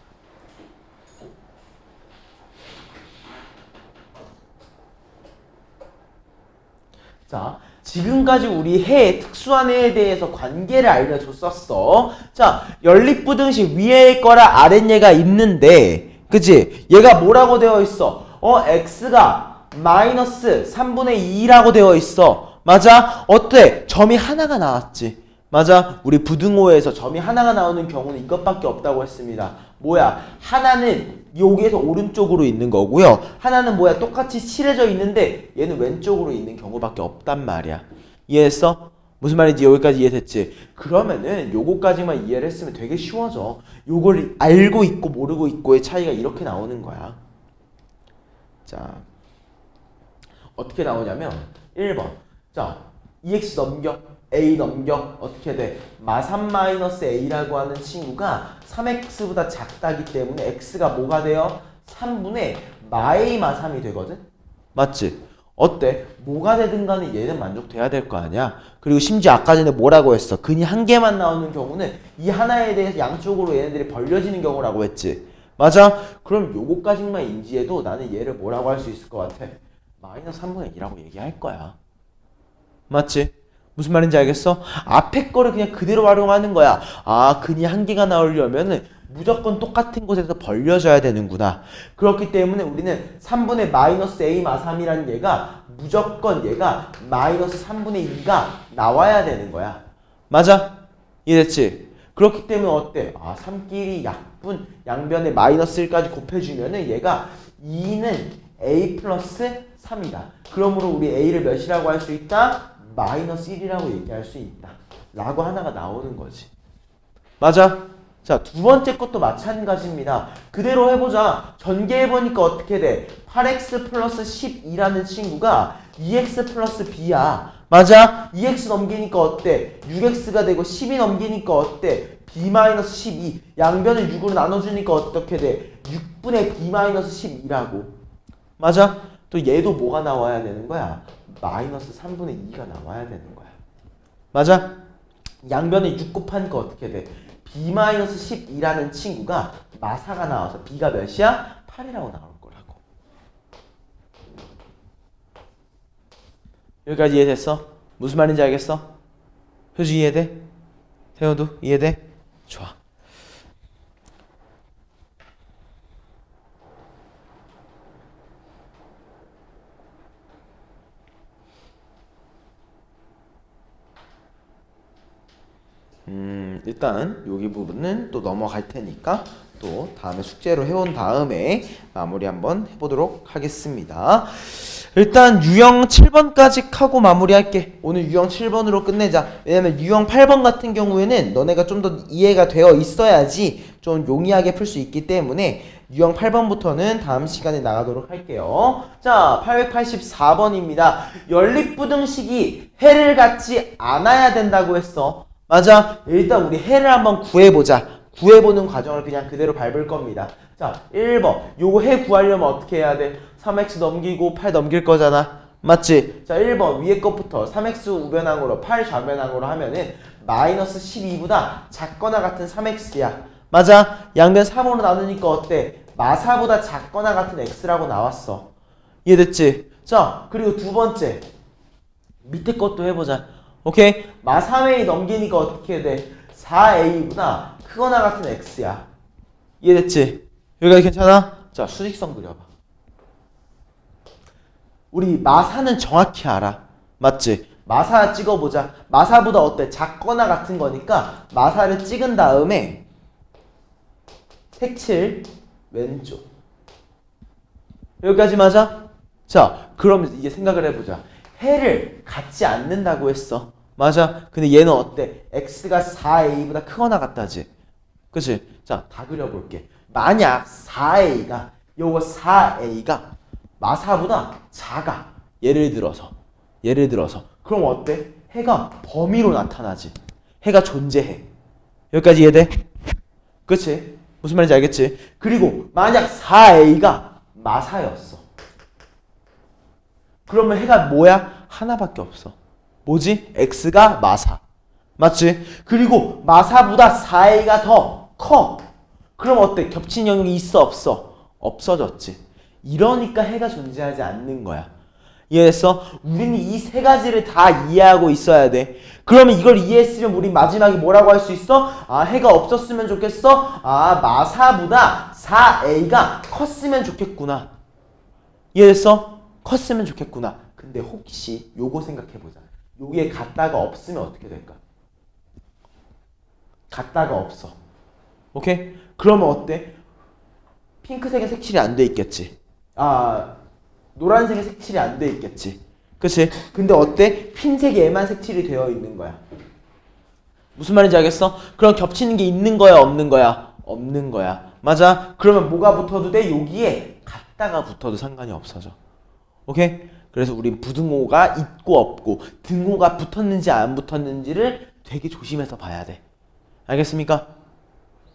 자, 지금까지 우리 해의 특수한 해에 대해서 관계를 알려줬었어. 자, 연립부등식 위에 거랑 아랫얘가 있는데, 그치? 얘가 뭐라고 되어 있어? x가 마이너스 3분의 2라고 되어 있어. 맞아? 어때? 점이 하나가 나왔지. 맞아? 우리 부등호에서 점이 하나가 나오는 경우는 이것밖에 없다고 했습니다. 뭐야? 하나는 여기에서 오른쪽으로 있는 거고요. 하나는 뭐야? 똑같이 칠해져 있는데 얘는 왼쪽으로 있는 경우밖에 없단 말이야. 이해했어? 무슨 말인지 여기까지 이해됐지? 그러면은 요거까지만 이해를 했으면 되게 쉬워져. 요걸 알고 있고 모르고 있고의 차이가 이렇게 나오는 거야. 자, 어떻게 나오냐면 1번. 자, 2x 넘겨. a 넘겨. 어떻게 돼? 마3-a라고 하는 친구가 3x보다 작다기 때문에 x가 뭐가 돼요? 3분의 마a 마3이 되거든? 맞지? 어때? 뭐가 되든 간에 얘는 만족돼야 될 거 아니야? 그리고 심지어 아까 전에 뭐라고 했어? 근이 한 개만 나오는 경우는 이 하나에 대해서 양쪽으로 얘네들이 벌려지는 경우라고 했지? 맞아? 그럼 요거까지만 인지해도 나는 얘를 뭐라고 할 수 있을 것 같아? 마이너스 3분의 2라고 얘기할 거야. 맞지? 무슨 말인지 알겠어? 앞에 거를 그냥 그대로 활용하는 거야. 아, 근이 한 개가 나오려면은 무조건 똑같은 곳에서 벌려져야 되는구나. 그렇기 때문에 우리는 3분의 마이너스 a 마3이라는 얘가 무조건 얘가 마이너스 3분의 2가 나와야 되는 거야. 맞아? 이해됐지? 그렇기 때문에 어때? 아, 3끼리 약분 양변에 마이너스 1까지 곱해주면은 얘가 2는 a 플러스 3이다. 그러므로 우리 a를 몇이라고 할 수 있다? 마이너스 1이라고 얘기할 수 있다. 라고 하나가 나오는 거지. 맞아? 자, 두 번째 것도 마찬가지입니다. 그대로 해보자. 전개해보니까 어떻게 돼? 8x 플러스 12라는 친구가 2x 플러스 b야. 맞아? 2x 넘기니까 어때? 6x가 되고 12 넘기니까 어때? b 마이너스 12. 양변을 6으로 나눠주니까 어떻게 돼? 6분의 b 마이너스 12라고. 맞아? 또 얘도 뭐가 나와야 되는 거야? 마이너스 3분의 2가 나와야 되는 거야. 맞아? 양변에 6 곱하니까 어떻게 돼? b-12라는 친구가 마사가 나와서 b가 몇이야? 8이라고 나올 거라고. 여기까지 이해됐어? 무슨 말인지 알겠어? 효주 이해돼? 태호도 이해돼? 좋아. 일단 여기 부분은 또 넘어갈 테니까 또 다음에 숙제로 해온 다음에 마무리 한번 해보도록 하겠습니다. 일단 유형 7번까지 하고 마무리할게. 오늘 유형 7번으로 끝내자. 왜냐면 유형 8번 같은 경우에는 너네가 좀 더 이해가 되어 있어야지 좀 용이하게 풀 수 있기 때문에 유형 8번부터는 다음 시간에 나가도록 할게요. 자, 884번입니다. 연립부등식이 해를 갖지 않아야 된다고 했어. 맞아. 일단 우리 해를 한번 구해보자. 구해보는 과정을 그냥 그대로 밟을 겁니다. 자, 1번. 요거 해 구하려면 어떻게 해야 돼? 3x 넘기고 8 넘길 거잖아. 맞지? 자, 1번 위에 것부터 3x 우변항으로 8 좌변항으로 하면은 마이너스 12보다 작거나 같은 3x야. 맞아? 양변 3으로 나누니까 어때? 마사보다 작거나 같은 x라고 나왔어. 이해됐지? 자, 그리고 두 번째. 밑에 것도 해보자. 오케이? 마 3a 넘기니까 어떻게 돼? 4a보다 크거나 같은 x야. 이해됐지? 여기까지 괜찮아? 자, 수직선 그려봐. 우리 마사는 정확히 알아. 맞지? 마사 찍어보자. 마사보다 어때? 작거나 같은 거니까 마사를 찍은 다음에 색칠 왼쪽. 여기까지 맞아? 자, 그럼 이제 생각을 해보자. 해를 갖지 않는다고 했어. 맞아? 근데 얘는 어때? x가 4a보다 크거나 같다지? 그치? 자, 다 그려볼게. 만약 4a가 요거 4a가 마사보다 작아. 예를 들어서 그럼 어때? 해가 범위로 나타나지. 해가 존재해. 여기까지 이해돼? 그치? 무슨 말인지 알겠지? 그리고 만약 4a가 마사였어. 그러면 해가 뭐야? 하나밖에 없어. 뭐지? x가 마사. 맞지? 그리고 마사보다 4a가 더 커. 그럼 어때? 겹친 영역이 있어 없어? 없어졌지. 이러니까 해가 존재하지 않는 거야. 이해했어? 우리는 이 세 가지를 다 이해하고 있어야 돼. 그러면 이걸 이해했으면 우리 마지막에 뭐라고 할 수 있어? 아, 해가 없었으면 좋겠어? 아, 마사보다 4a가 컸으면 좋겠구나. 이해했어? 컸으면 좋겠구나. 근데 혹시 요거 생각해보자. 여기에 같다가 없으면 어떻게 될까? 같다가 없어. 오케이? 그러면 어때? 핑크색의 색칠이 안 돼 있겠지. 아, 노란색의 색칠이 안 돼 있겠지. 그치? 근데 어때? 핀색에만 색칠이 되어 있는 거야. 무슨 말인지 알겠어? 그럼 겹치는 게 있는 거야, 없는 거야? 없는 거야. 맞아? 그러면 뭐가 붙어도 돼? 여기에 같다가 붙어도 상관이 없어져. 오케이? 그래서 우린 부등호가 있고 없고 등호가 붙었는지 안 붙었는지를 되게 조심해서 봐야 돼. 알겠습니까?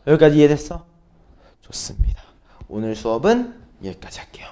여기까지 이해됐어? 좋습니다. 오늘 수업은 여기까지 할게요.